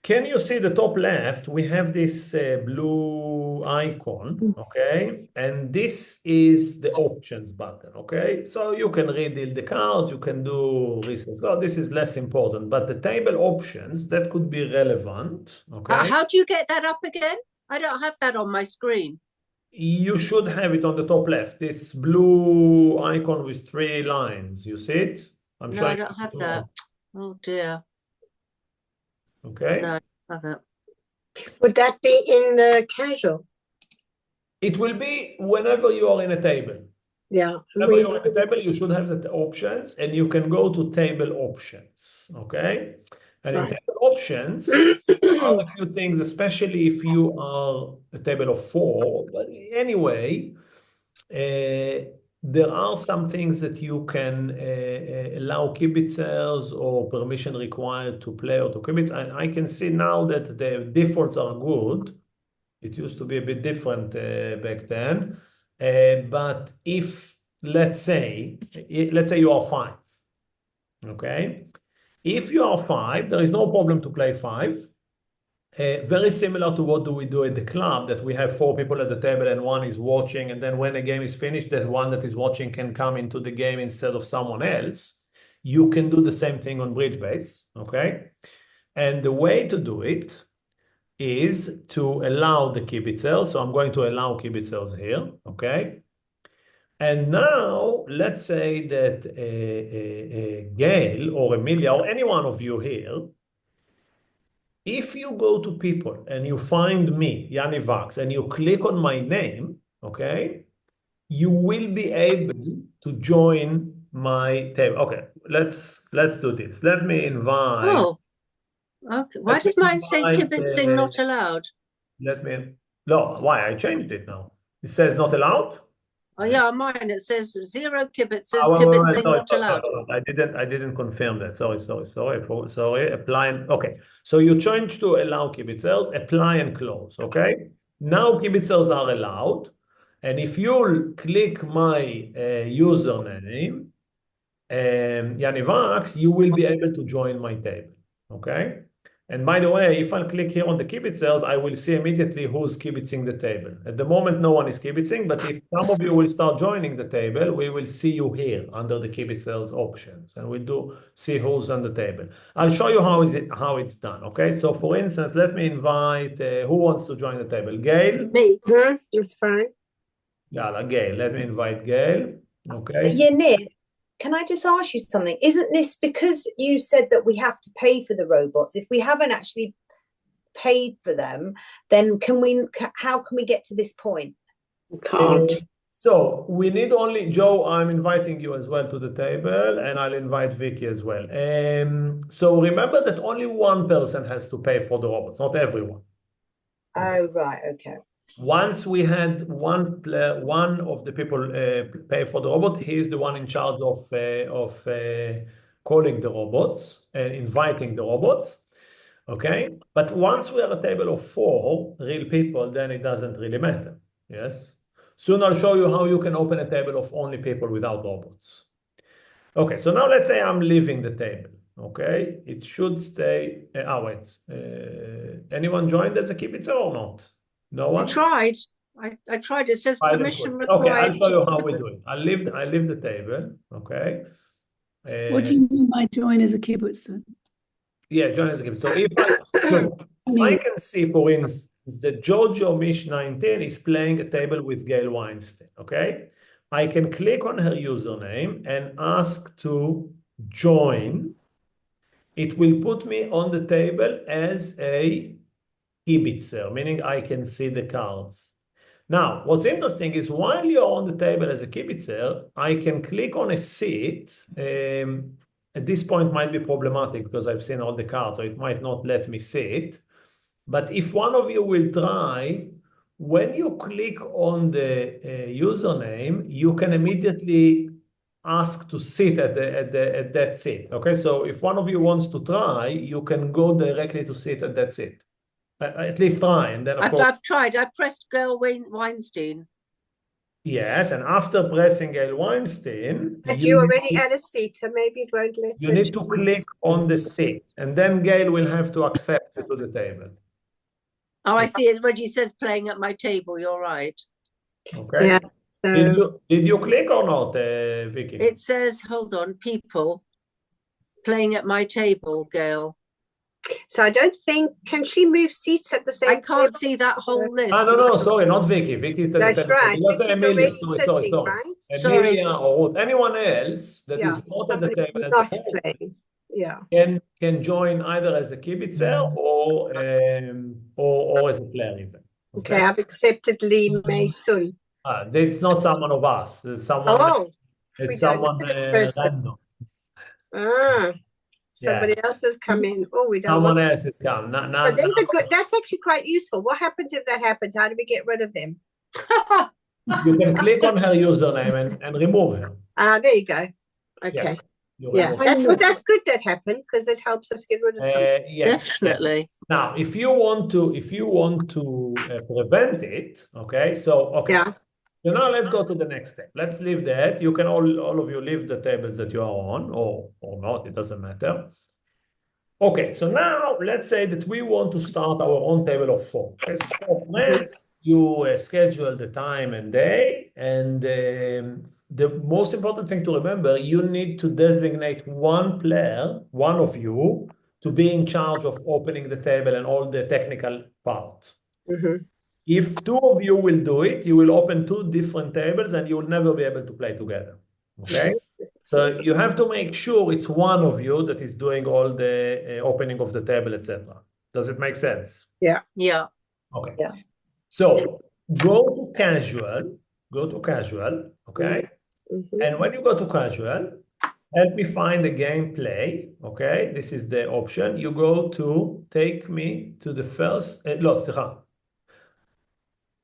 can you see the top left? We have this blue icon, okay? And this is the options button, okay? So you can redeal the cards, you can do reasons. Well, this is less important, but the table options, that could be relevant, okay? How do you get that up again? I don't have that on my screen. You should have it on the top left, this blue icon with three lines. You see it? No, I don't have that. Oh dear. Okay. No, I don't have it. Would that be in the casual? It will be whenever you are in a table. Yeah. Whenever you're in a table, you should have the options, and you can go to table options, okay? And in table options, there are a few things, especially if you are a table of four. But anyway, there are some things that you can allow kibitzers or permission required to play or to kibitz. And I can see now that the defaults are good. It used to be a bit different back then. But if, let's say you are 5, okay? If you are 5, there is no problem to play 5. Very similar to what do we do at the club, that we have 4 people at the table and one is watching, and then when the game is finished, that one that is watching can come into the game instead of someone else. You can do the same thing on bridge base, okay? And the way to do it is to allow the kibitzers. So I'm going to allow kibitzers here, okay? And now let's say that Gail or Emilia or any one of you here, if you go to people and you find me, Yanni Vax, and you click on my name, okay, you will be able to join my table. Okay, let's do this. Let me invite. Oh, okay. Why does mine say kibitzing not allowed? No, why? I changed it now. It says not allowed. Oh yeah, mine it says 0 kibitzers, Wait, kibitzing sorry, not allowed. I didn't confirm that. Sorry. Apply and okay. So you change to allow kibitzers, apply and close. Okay. Now kibitzers are allowed, and if you click my username, Yanivax, you will be able to join my table. Okay. And by the way, if I click here on the kibitzers, I will see immediately who's kibitzing the table. At the moment, no one is kibitzing, but if some of you will start joining the table, we will see you here under the kibitzers options, and we'll see who's on the table. I'll show you how it's done. Okay. So for instance, let me invite who wants to join the table. Gail. Me. It's fine. Yeah, Gail. Let me invite Gail. Okay. Yaniv, can I just ask you something? Isn't this because you said that we have to pay for the robots? If we haven't actually paid for them, then how can we get to this point? Can't. So we need only, Joe, I'm inviting you as well to the table, and I'll invite Vicky as well. So remember that only one person has to pay for the robots, not everyone. Oh, right, okay. Once we had one of the people pay for the robot, he is the one in charge of calling the robots and inviting the robots. Okay, but once we have a table of 4 real people, then it doesn't really matter. Yes. Soon I'll show you how you can open a table of only people without robots. Okay, so now let's say I'm leaving the table. Okay, it should stay. Wait. Anyone joined as a kibitzer or not? No one? I tried. I tried. It says permission required. Okay, I'll show you how we do it. I leave the table. Okay. What do you mean by join as a kibbutzer? Yeah, join as a kibitzer. So if I can see, for instance, that Giorgio Mish 19 is playing a table with Gail Weinstein. Okay. I can click on her username and ask to join. It will put me on the table as a kibitzer, meaning I can see the cards. Now, what's interesting is while you're on the table as a kibitzer, I can click on a seat. At this point might be problematic because I've seen all the cards, so it might not let me see it. But if one of you will try, when you click on the username, you can immediately ask to sit at that seat. Okay, so if one of you wants to try, you can go directly to sit at that seat. At least try, and then I've tried. I pressed Gail Weinstein. Yes, and after pressing Gail Weinstein, But you already had a seat, so maybe it won't let you need to click on the seat, and then Gail will have to accept you to the table. Oh, I see it. Reggie says playing at my table. You're right. Okay. Yeah. Did you click or not, Vicky? It says, hold on, people playing at my table, Gail. So I don't think, can she move seats at the same time? I can't see that whole list. No, sorry, not Vicky. Vicky's at That's the table. right. Not Vicky's Emilia. already sitting, right? Emilia or anyone else that is not at the table at not the moment playing. Yeah. can join either as a kibitzer or as a player even. Okay, I've accepted Lee May Sun. It's not someone of us. It's someone. Oh, it's someone random. Somebody else has come in. Oh, we don't. Someone else has come. But these are good. That's actually quite useful. What happens if that happens? How do we get rid of them? You can click on her username and remove her. Ah, there you go. Okay. Yeah, that's good that happened because it helps us get rid of something. Yes, Definitely. Now, if you want to prevent it, okay. So Yeah. So now let's go to the next step. Let's leave that. You can all of you leave the tables that you are on, or not. It doesn't matter. Okay, so now let's say that we want to start our own table of 4. Okay, so for plans, you schedule the time and day, and the most important thing to remember, you need to designate one player, one of you, to be in charge of opening the table and all the technical parts. If 2 of you will do it, you will open 2 different tables and you will never be able to play together. Okay? So you have to make sure it's one of you that is doing all the opening of the table, etc. Does it make sense? Yeah. Yeah. Okay. Yeah. So go to casual, okay? And when you go to casual, help me find the gameplay, okay? This is the option. You go to take me to the first,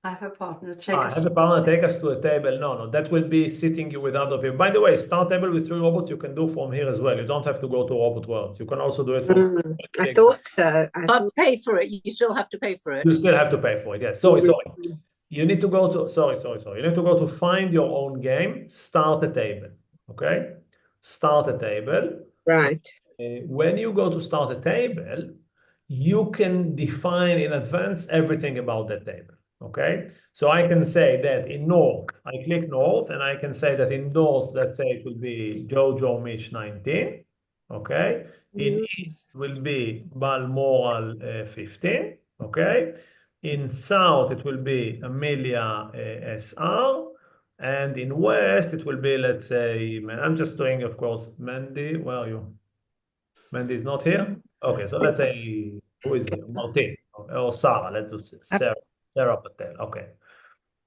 I have a partner. have a partner take us to a table. No, that will be sitting you with other people. By the way, start table with 3 robots you can do from here as well. You don't have to go to Robot Worlds. You can also do it from. I thought so. But pay for it. You still have to pay for it. You still have to pay for it. Yes. Sorry. You need to go to sorry. You need to go to find your own game. Start a table. Okay. Start a table. Right. When you go to start a table, you can define in advance everything about that table. Okay, so I can say that in North, I click North, and I can say that in North, let's say it will be Jojo Mish 19. Okay, in East will be Balmoral 15. Okay, in South it will be Amelia SR, and in West it will be, let's say, I'm just doing, of course, Mandy. Where are you? Mandy is not here. Okay, so let's say who is here? Martin or Sarah. Let's do Sarah Patel. Okay.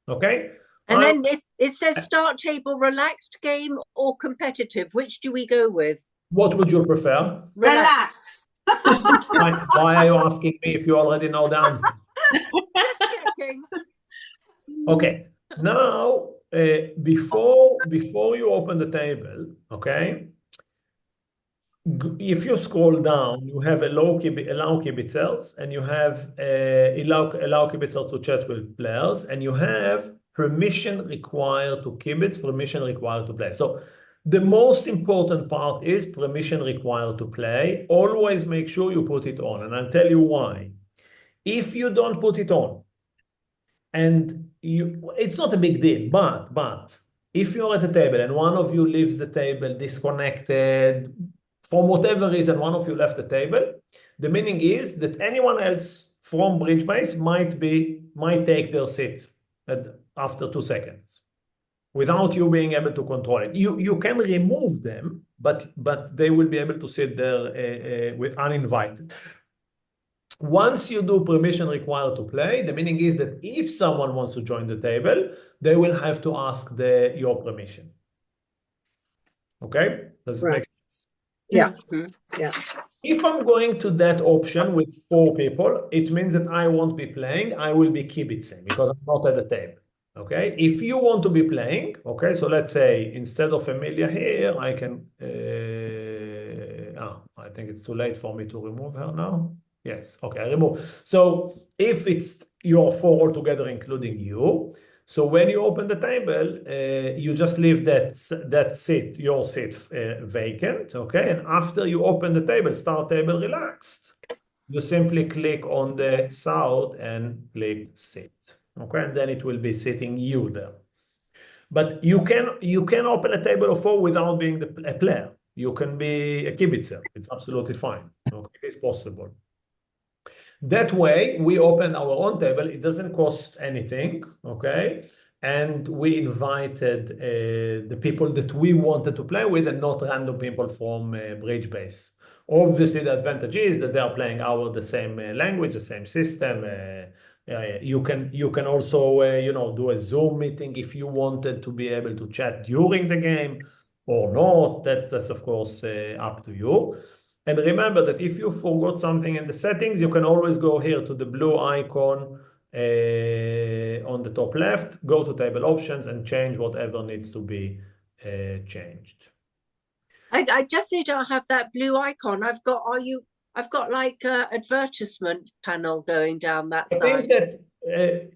Okay. And then it says start table, relaxed game, or competitive. Which do we go with? What would you prefer? Relax. Why are you asking me if you already know the answer? Just checking. Okay. Now, before you open the table, okay, if you scroll down, you have allow kibitzers, and you have allow kibitzers to chat with players, and you have permission required to kibitz, permission required to play. So the most important part is permission required to play. Always make sure you put it on, and I'll tell you why. If you don't put it on, and it's not a big deal, but if you're at a table and one of you leaves the table disconnected, for whatever reason, one of you left the table, the meaning is that anyone else from bridge base might take their seat after 2 seconds without you being able to control it. You can remove them, but they will be able to sit there with uninvited. Once you do permission required to play, the meaning is that if someone wants to join the table, they will have to ask your permission. Okay? Does it make sense? Yeah. Yeah. If I'm going to that option with 4 people, it means that I won't be playing. I will be kibitzing because I'm not at the table. Okay? If you want to be playing, okay, so let's say instead of Emilia here, I can. I think it's too late for me to remove her now. Yes. Okay, I remove. So if it's your 4 altogether, including you. So when you open the table, you just leave that seat, your seat, vacant, okay? And after you open the table, start table relaxed, you simply click on the south and click sit, okay? And then it will be sitting you there. But you can open a table of 4 without being a player. You can be a kibitzer. It's absolutely fine. Okay, it's possible. That way, we open our own table. It doesn't cost anything, okay? And we invited the people that we wanted to play with and not random people from Bridge Base. Obviously, the advantage is that they are playing the same language, the same system. You can also do a Zoom meeting if you wanted to be able to chat during the game or not. That's of course up to you. And remember that if you forgot something in the settings, you can always go here to the blue icon on the top left, go to table options and change whatever needs to be changed. I definitely don't have that blue icon. I've got like a advertisement panel going down that I side. think that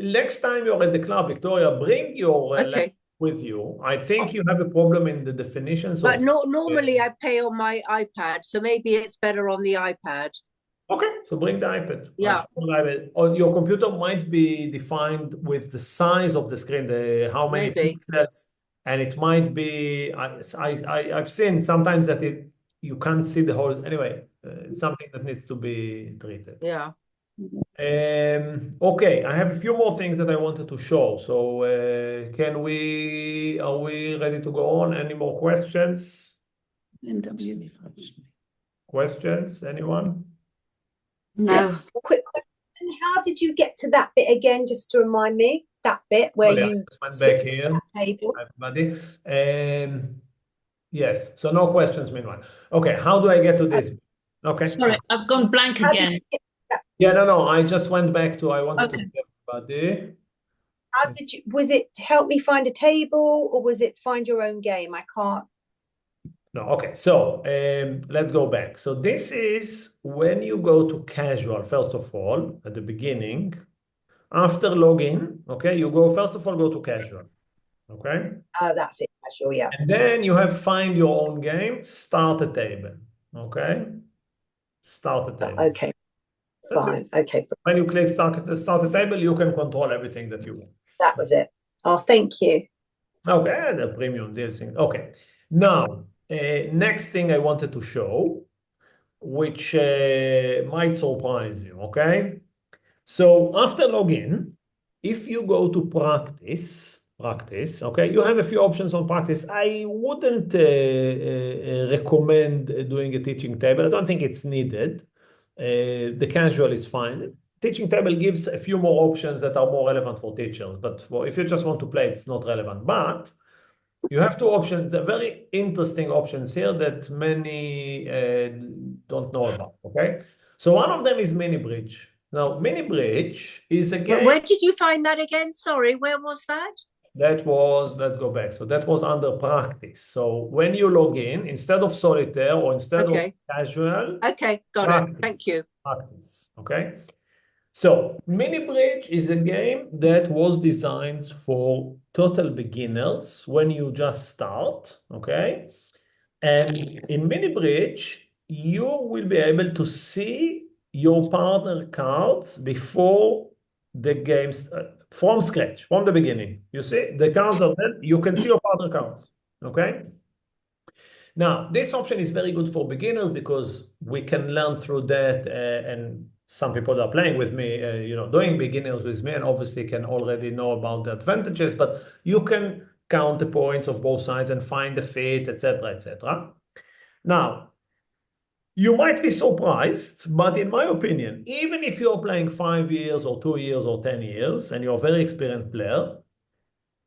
next time you're at the club, Victoria, bring your laptop with you. I think you have a problem in the definitions but of. normally I pay on my iPad, so maybe it's better on the iPad. Okay, so bring the iPad. Yeah. On your computer might be defined with the size of the screen, how many pixels, and it might be. I've seen sometimes that you can't see the whole. Anyway, it's something that needs to be treated. Yeah. Okay, I have a few more things that I wanted to show. So are we ready to go on? Any more questions? MW. Questions, anyone? No. Quick question. How did you get to that bit again, just to remind me? That bit where you just went back here. Table. Everybody. Yes, so no questions meanwhile. Okay, how do I get to this? Okay. Sorry, I've gone blank again. Yeah, no, I just went back to, I wanted to see everybody. How did you, was it to help me find a table or was it find your own game? I can't. No, okay, so let's go back. So this is when you go to casual, first of all, at the beginning, after login, okay, you go, first of all, go to casual, okay? That's it, casual, yeah. And then you have find your own game, start a table, okay? Start a table. Okay, fine, okay. When you click start a table, you can control everything that you want. That was it. Oh, thank you. Okay, the premium deal thing. Okay, now, next thing I wanted to show, which might surprise you, okay? So after login, if you go to practice, okay, you have a few options on practice. I wouldn't recommend doing a teaching table. I don't think it's needed. The casual is fine. Teaching table gives a few more options that are more relevant for teachers, but if you just want to play, it's not relevant. But you have two options, very interesting options here that many don't know about, okay? So one of them is mini bridge. Now, mini bridge is a game. Where did you find that again? Sorry, where was that? That was, let's go back. So that was under practice. So when you log in, instead of solitaire or instead of casual. Okay, got it. Thank you. Practice, okay? So mini bridge is a game that was designed for total beginners when you just start, okay? And in mini bridge, you will be able to see your partner cards before the games from scratch, from the beginning. You see, the cards are there, you can see your partner cards, okay? Now, this option is very good for beginners because we can learn through that and some people are playing with me, doing beginners with me and obviously can already know about the advantages, but you can count the points of both sides and find the fit, etc., etc. Now, you might be surprised, but in my opinion, even if you're playing 5 years or 2 years or 10 years and you're a very experienced player,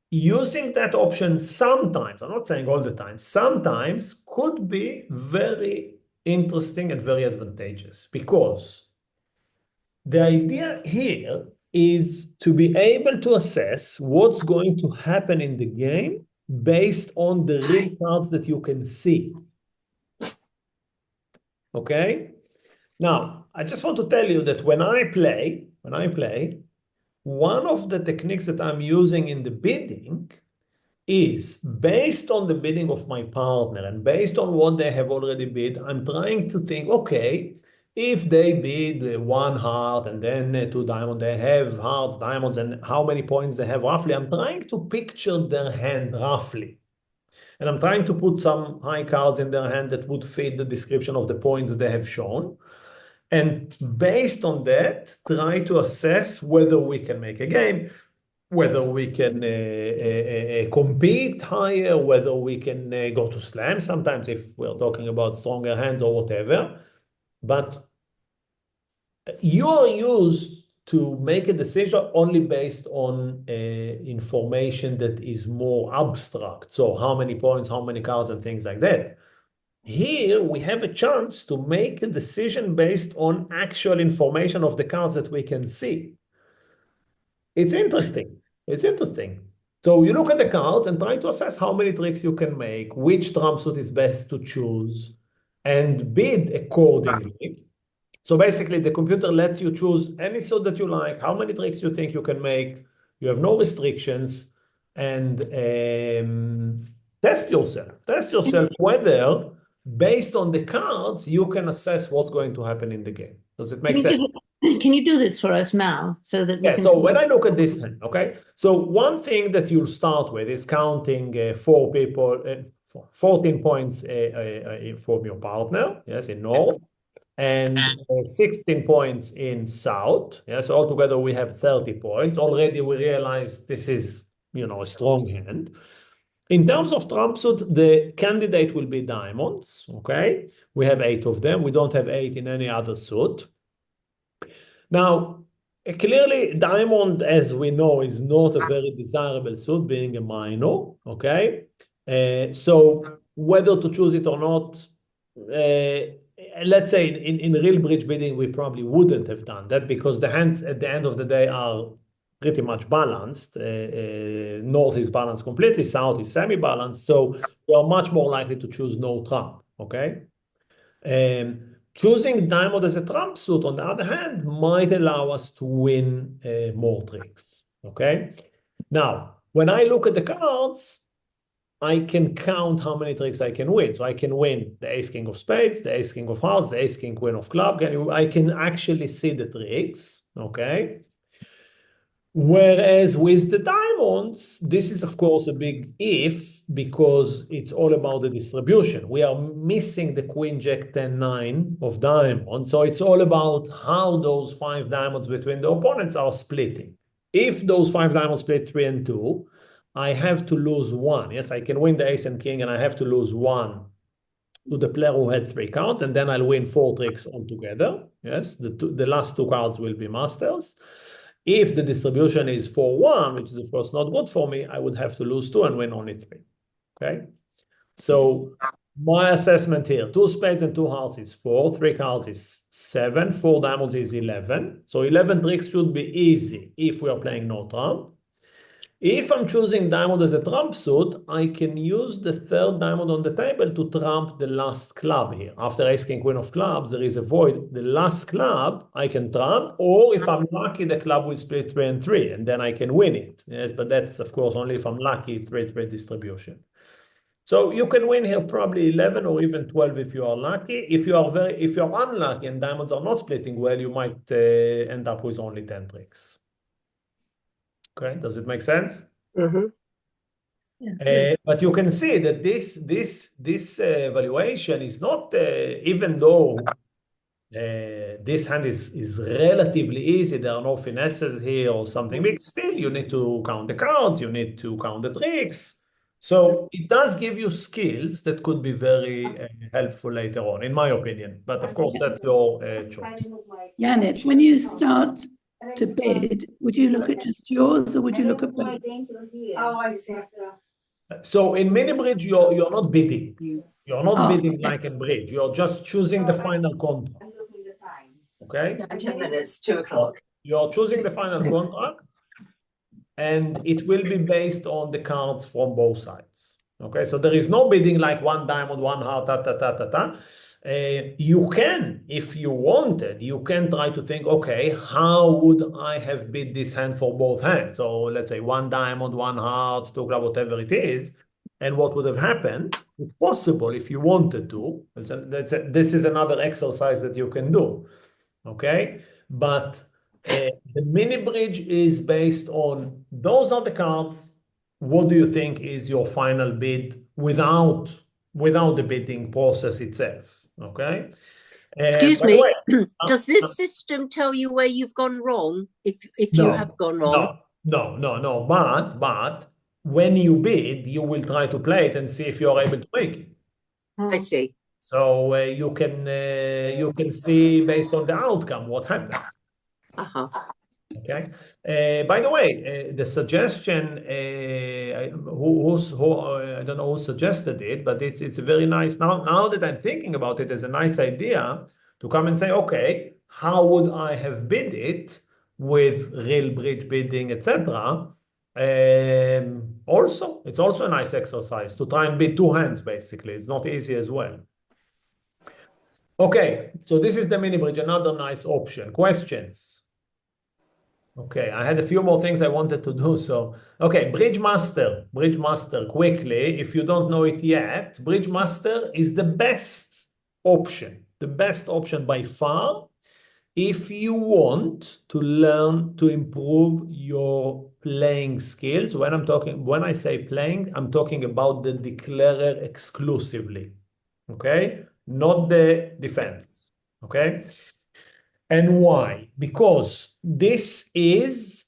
using that option sometimes, I'm not saying all the time, sometimes could be very interesting and very advantageous because the idea here is to be able to assess what's going to happen in the game based on the real cards that you can see. Okay? Now, I just want to tell you that when I play, one of the techniques that I'm using in the bidding is based on the bidding of my partner and based on what they have already bid, I'm trying to think, okay, if they bid 1 heart and then 2 diamonds, they have hearts, diamonds, and how many points they have roughly. I'm trying to picture their hand roughly. And I'm trying to put some high cards in their hand that would fit the description of the points that they have shown. And based on that, try to assess whether we can make a game, whether we can compete higher, whether we can go to slam sometimes if we're talking about stronger hands or whatever. But you are used to make a decision only based on information that is more abstract. So how many points, how many cards and things like that. Here we have a chance to make a decision based on actual information of the cards that we can see. It's interesting. It's interesting. So you look at the cards and try to assess how many tricks you can make, which trump suit is best to choose, and bid accordingly. So basically, the computer lets you choose any suit that you like, how many tricks you think you can make. You have no restrictions, and test yourself. Test yourself whether, based on the cards, you can assess what's going to happen in the game. Does it make sense? Can you do this for us now so that we Yeah, can so see? when I look at this hand, okay, so one thing that you'll start with is counting 4 people, 14 points for your partner, yes, in north, and 16 points in south. Yes, altogether we have 30 points. Already we realize this is, a strong hand. In terms of trump suit, the candidate will be diamonds, okay? We have 8 of them. We don't have 8 in any other suit. Now, clearly, diamond, as we know, is not a very desirable suit, being a minor, okay? So whether to choose it or not, let's say in real bridge bidding, we probably wouldn't have done that because the hands at the end of the day are pretty much balanced. North is balanced completely, south is semi-balanced. So we are much more likely to choose no trump, okay? Choosing diamond as a trump suit, on the other hand, might allow us to win more tricks, okay? Now, when I look at the cards, I can count how many tricks I can win. So I can win the ace king of spades, the ace king of hearts, the ace king queen of club. I can actually see the tricks, okay? Whereas with the diamonds, this is of course a big if because it's all about the distribution. We are missing the queen, jack, 10, 9 of diamonds. So it's all about how those 5 diamonds between the opponents are splitting. If those 5 diamonds split 3 and 2, I have to lose 1. Yes, I can win the ace and king and I have to lose 1 to the player who had 3 cards, and then I'll win 4 tricks altogether. Yes, the last 2 cards will be masters. If the distribution is 4-1, which is of course not good for me, I would have to lose 2 and win only 3. Okay? So my assessment here, 2 spades and 2 hearts is 4, 3 cards is 7, 4 diamonds is 11. So 11 tricks should be easy if we are playing no trump. If I'm choosing diamond as a trump suit, I can use the 3rd diamond on the table to trump the last club here. After ace, king, queen of clubs, there is a void. The last club I can trump, or if I'm lucky, the club will split 3 and 3, and then I can win it. Yes, but that's, of course, only if I'm lucky, 3-3 distribution. So you can win here probably 11 or even 12 if you are lucky. If you're unlucky and diamonds are not splitting well, you might end up with only 10 tricks. Okay, does it make sense? Mm-hmm. But you can see that this valuation is not, even though this hand is relatively easy, there are no finesses here or something big, still you need to count the cards, you need to count the tricks. So it does give you skills that could be very helpful later on, in my opinion. But of course, that's your choice. Yannick, when you start to bid, would you look at just yours or would you look at both? Oh, I see. So in mini bridge, you're not bidding. You're not bidding like in bridge. You're just choosing the final contract. Okay? 10 minutes, 2 o'clock. You're choosing the final contract, and it will be based on the cards from both sides. Okay, so there is no bidding like 1 diamond, 1 heart, ta ta ta ta ta. You can, if you wanted, you can try to think, okay, how would I have bid this hand for both hands? So let's say 1 diamond, 1 heart, 2 club, whatever it is. And what would have happened? It's possible if you wanted to. This is another exercise that you can do. Okay, but the mini bridge is based on those are the cards. What do you think is your final bid without the bidding process itself? Okay. Excuse By the me, way, does this system tell you where you've gone wrong if you have gone wrong? No. But when you bid, you will try to play it and see if you are able to make it. I see. So you can see based on the outcome what happens. Uh-huh. Okay. By the way, the suggestion, I don't know who suggested it, but it's a very nice. Now that I'm thinking about it, it's a nice idea to come and say, okay, how would I have bid it with real bridge bidding, etc. Also, it's also a nice exercise to try and bid two hands, basically. It's not easy as well. Okay, so this is the mini bridge, another nice option. Questions? Okay, I had a few more things I wanted to do. So, okay, Bridge Master, quickly, if you don't know it yet, Bridge Master is the best option by far if you want to learn to improve your playing skills. When I say playing, I'm talking about the declarer exclusively, okay? Not the defense, okay? And why? Because this is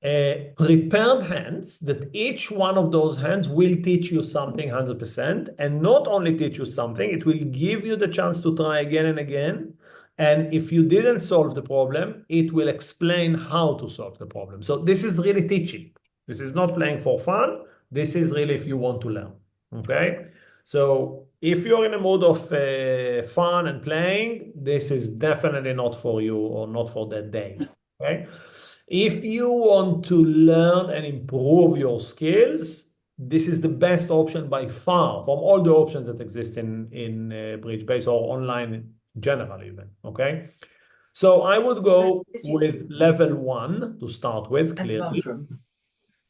prepared hands, that each one of those hands will teach you something 100%, and not only teach you something, it will give you the chance to try again and again. And if you didn't solve the problem, it will explain how to solve the problem. So this is really teaching. This is not playing for fun. This is really if you want to learn, okay? So if you're in a mood of fun and playing, this is definitely not for you or not for that day, okay? If you want to learn and improve your skills, this is the best option by far from all the options that exist in Bridge Base or online in general even, okay? So I would go with level 1 to start with, clearly,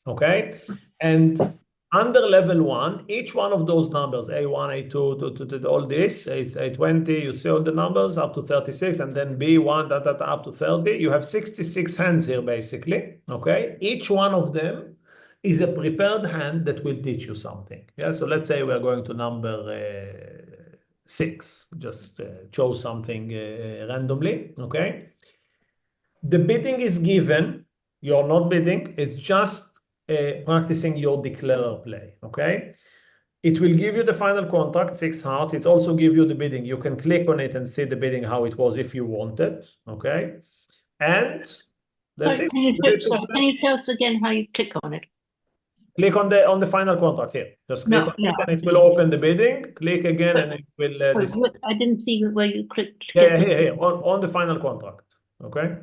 okay? And under level 1, each one of those numbers, A1, A2, all this, is A20, you see all the numbers up to 36, and then B1, up to 30. You have 66 hands here, basically, okay? Each one of them is a prepared hand that will teach you something. Yeah, so let's say we're going to number 6. Just chose something randomly, okay? The bidding is given. You're not bidding. It's just practicing your declarer play, okay? It will give you the final contract, 6 hearts. It also give you the bidding. You can click on it and see the bidding, how it was if you wanted, okay? And that's it. Can you tell us again how you click on it? Click on the final contract here. Just click on it and it will open the bidding. Click again and it will... I didn't see where you clicked. Yeah, here, on the final contract, okay?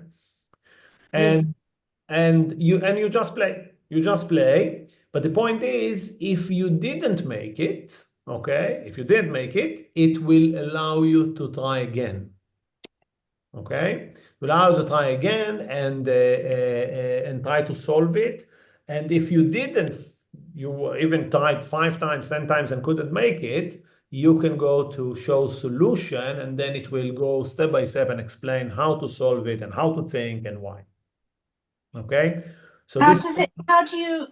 And you just play. You just play. But the point is, if you didn't make it, okay, if you didn't make it, it will allow you to try again. Okay, it will allow you to try again and try to solve it. And if you didn't, you even tried 5 times, 10 times and couldn't make it, you can go to show solution, and then it will go step by step and explain how to solve it and how to think and why. Okay, so how do you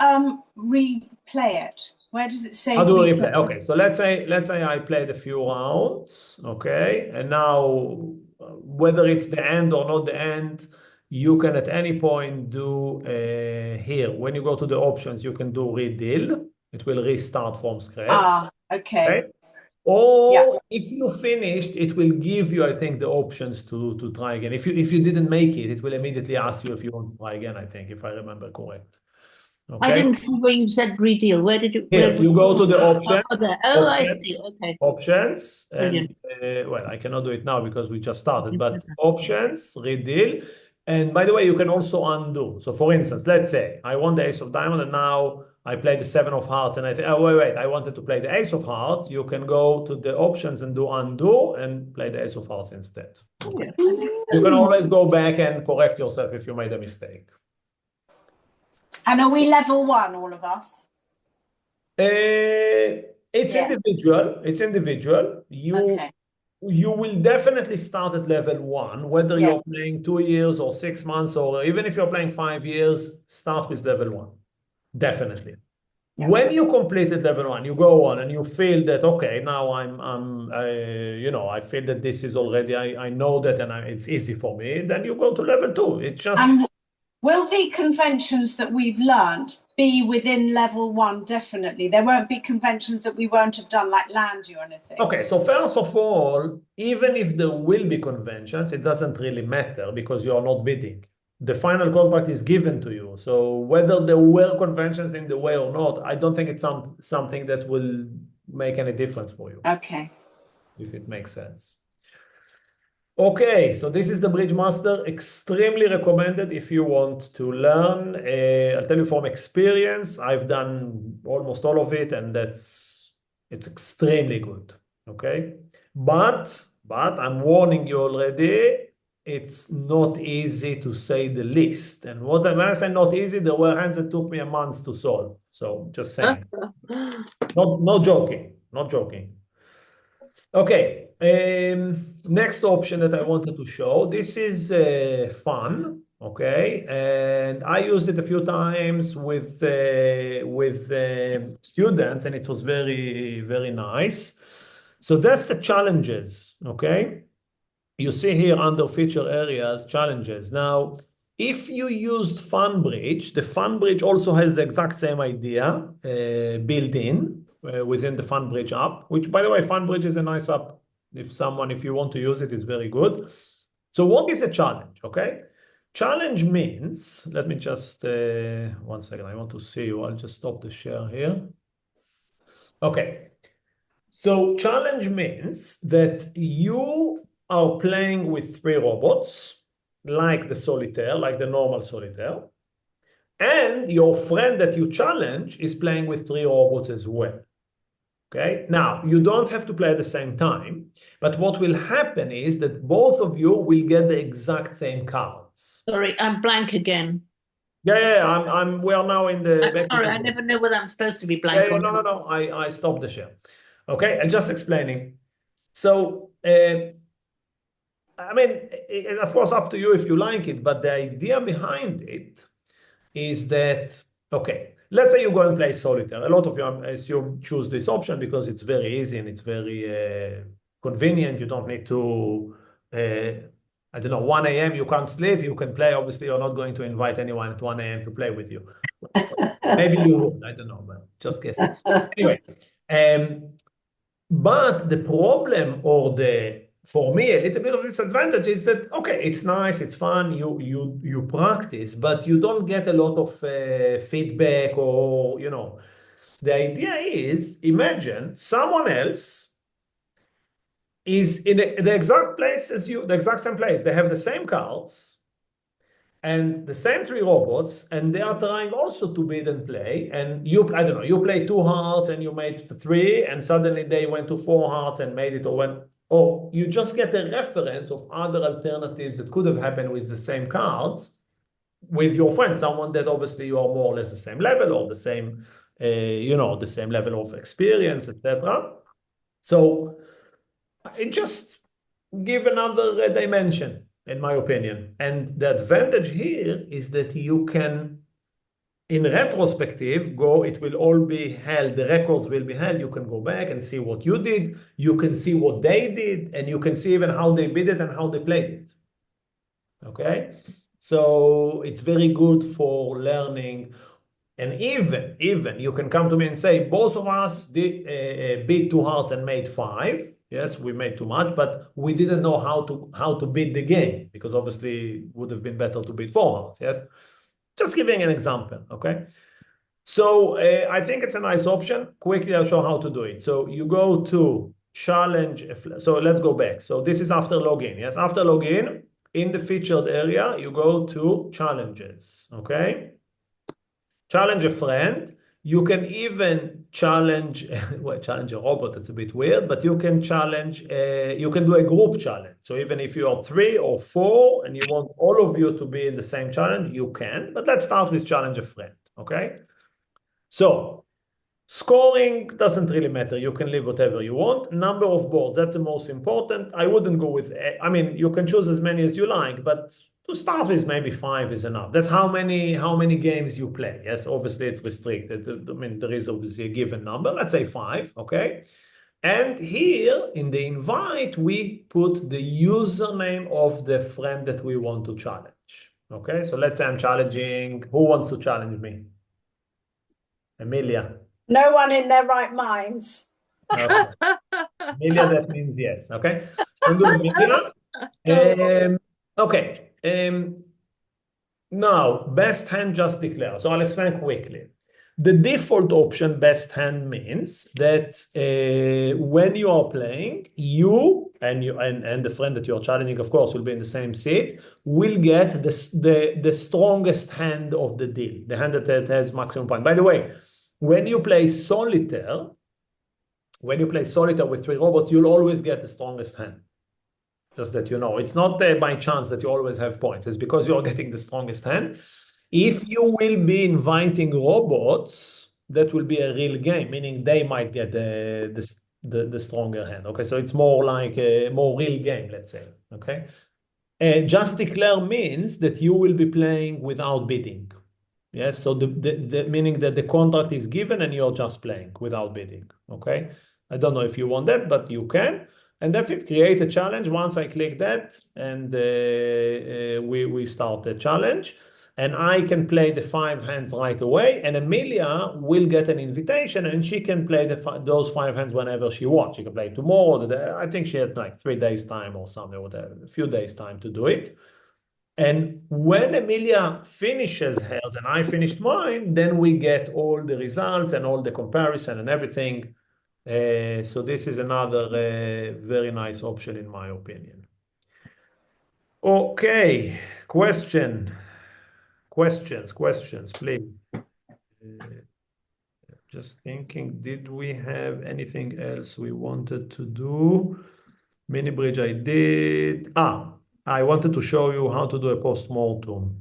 replay it? Where does it say? How do we replay? Okay, so let's say I played a few rounds, okay, and now whether it's the end or not the end, you can at any point do here. When you go to the options, you can do redeal. It will restart from scratch. Ah, okay. Or if you finished, it will give you, I think, the options to try again. If you didn't make it, it will immediately ask you if you want to try again, I think, if I remember correct. Okay. I didn't see where you said redeal. Where did you? Here, you go to the options. Oh, I see. Okay. Options. And well, I cannot do it now because we just started, but options, redeal. And by the way, you can also undo. So for instance, let's say I want the ace of diamond and now I play the 7 of hearts and I think, oh, wait, I wanted to play the ace of hearts. You can go to the options and do undo and play the ace of hearts instead. Okay. You can always go back and correct yourself if you made a mistake. And are we level 1, all of us? It's individual. It's individual. You will definitely start at level 1, whether you're playing 2 years or 6 months, or even if you're playing 5 years, start with level 1. Definitely. Yeah. When you completed level 1, you go on and you feel that, okay, now I feel that this is already, I know that and it's easy for me, then you go to level 2. It's just... And will the conventions that we've learned be within level 1? Definitely. There won't be conventions that we won't have done, like land you or anything. Okay, so first of all, even if there will be conventions, it doesn't really matter because you are not bidding. The final contract is given to you. So whether there were conventions in the way or not, I don't think it's something that will make any difference for you. Okay. If it makes sense. Okay, so this is the Bridge Master. Extremely recommended if you want to learn. I'll tell you from experience, I've done almost all of it, and it's extremely good. Okay, but I'm warning you already. It's not easy to say the least. And when I say not easy, there were hands that took me a month to solve. So just saying. Not joking. Not joking. Okay, next option that I wanted to show. This is fun, okay, and I used it a few times with students, and it was very, very nice. So that's the challenges, okay? You see here under feature areas, challenges. Now, if you used FunBridge, the FunBridge also has the exact same idea built in within the FunBridge app, which, by the way, FunBridge is a nice app. If you want to use it, it's very good. So what is a challenge, okay? Challenge means, let me just, 1 second, I want to see you. I'll just stop the share here. Okay. So challenge means that you are playing with 3 robots, like the solitaire, like the normal solitaire, and your friend that you challenge is playing with 3 robots as well. Okay, now you don't have to play at the same time, but what will happen is that both of you will get the exact same cards. Sorry, I'm blank again. Yeah, we are now in the. Sorry, I never know whether I'm supposed to be blank or not. No. I stopped the share. Okay, and just explaining. So, I mean, it's of course up to you if you like it, but the idea behind it is that, okay, let's say you go and play solitaire. A lot of you, I assume, choose this option because it's very easy and it's very convenient. You don't need to, I don't know, 1 a.m. you can't sleep. You can play. Obviously, you're not going to invite anyone at 1 a.m. to play with you. Maybe you would. I don't know, but just guessing. Anyway, but the problem, or for me, a little bit of disadvantage is that, okay, it's nice, it's fun, you practice, but you don't get a lot of feedback, or, the idea is, imagine someone else is in the exact place as you, the exact same place. They have the same cards and the same 3 robots, and they are trying also to bid and play. And I don't know, you play 2 hearts and you made 3, and suddenly they went to 4 hearts and made it, or you just get a reference of other alternatives that could have happened with the same cards with your friend, someone that obviously you are more or less the same level, or the same, the same level of experience, etc. So it just give another dimension, in my opinion. And the advantage here is that you can, in retrospective, it will all be held, the records will be held. You can go back and see what you did, you can see what they did, and you can see even how they bid it and how they played it. Okay? So it's very good for learning. And even you can come to me and say, both of us did bid 2 hearts and made 5. Yes, we made too much, but we didn't know how to bid the game, because obviously it would have been better to bid 4 hearts. Yes, just giving an example. Okay, so I think it's a nice option. Quickly, I'll show how to do it. So you go to challenge. So let's go back. So this is after login. Yes, after login, in the featured area, you go to challenges. Okay. Challenge a friend. You can even challenge, well, challenge a robot. That's a bit weird, but you can challenge, you can do a group challenge. So even if you are 3 or 4 and you want all of you to be in the same challenge, you can. But let's start with challenge a friend, okay? So scoring doesn't really matter. You can leave whatever you want. Number of boards, that's the most important. I wouldn't go with, I mean, you can choose as many as you like, but to start with, maybe 5 is enough. That's how many games you play. Yes, obviously it's restricted. I mean, there is obviously a given number. Let's say 5, okay? And here in the invite, we put the username of the friend that we want to challenge. Okay, so let's say I'm challenging, who wants to challenge me? Emilia. No one in their right minds. Okay. Emilia, that means yes. Okay. So do Emilia. Okay. Now, best hand just declare. So I'll explain quickly. The default option, best hand, means that when you are playing, you and the friend that you are challenging, of course, will be in the same seat, will get the strongest hand of the deal, the hand that has maximum point. By the way, when you play solitaire with 3 robots, you'll always get the strongest hand. Just that you know, it's not by chance that you always have points. It's because you're getting the strongest hand. If you will be inviting robots, that will be a real game, meaning they might get the stronger hand. Okay, so it's more like a more real game, let's say. Okay, just declare means that you will be playing without bidding. Yes, so the meaning that the contract is given and you're just playing without bidding. Okay, I don't know if you want that, but you can. And that's it. Create a challenge. Once I click that, and we start the challenge, and I can play the 5 hands right away. And Emilia will get an invitation, and she can play those 5 hands whenever she wants. She can play tomorrow. I think she had like 3 days time or something, whatever, a few days time to do it. And when Emilia finishes hers and I finished mine, then we get all the results and all the comparison and everything. So this is another very nice option in my opinion. Okay, questions, please. Just thinking, did we have anything else we wanted to do? Mini bridge I did. I wanted to show you how to do a post-mortem.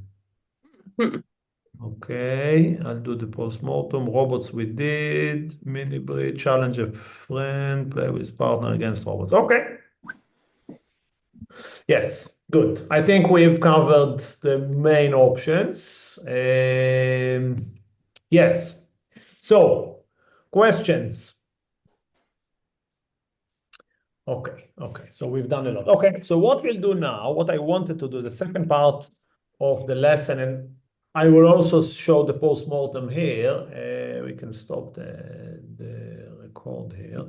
Okay, I'll do the post-mortem. Robots we did. Mini bridge, challenge a friend, play with partner against robots. Okay. Yes, good. I think we've covered the main options. Yes. So, questions? Okay. So we've done a lot. Okay, so what we'll do now, what I wanted to do, the second part of the lesson, and I will also show the post-mortem here. We can stop the record here.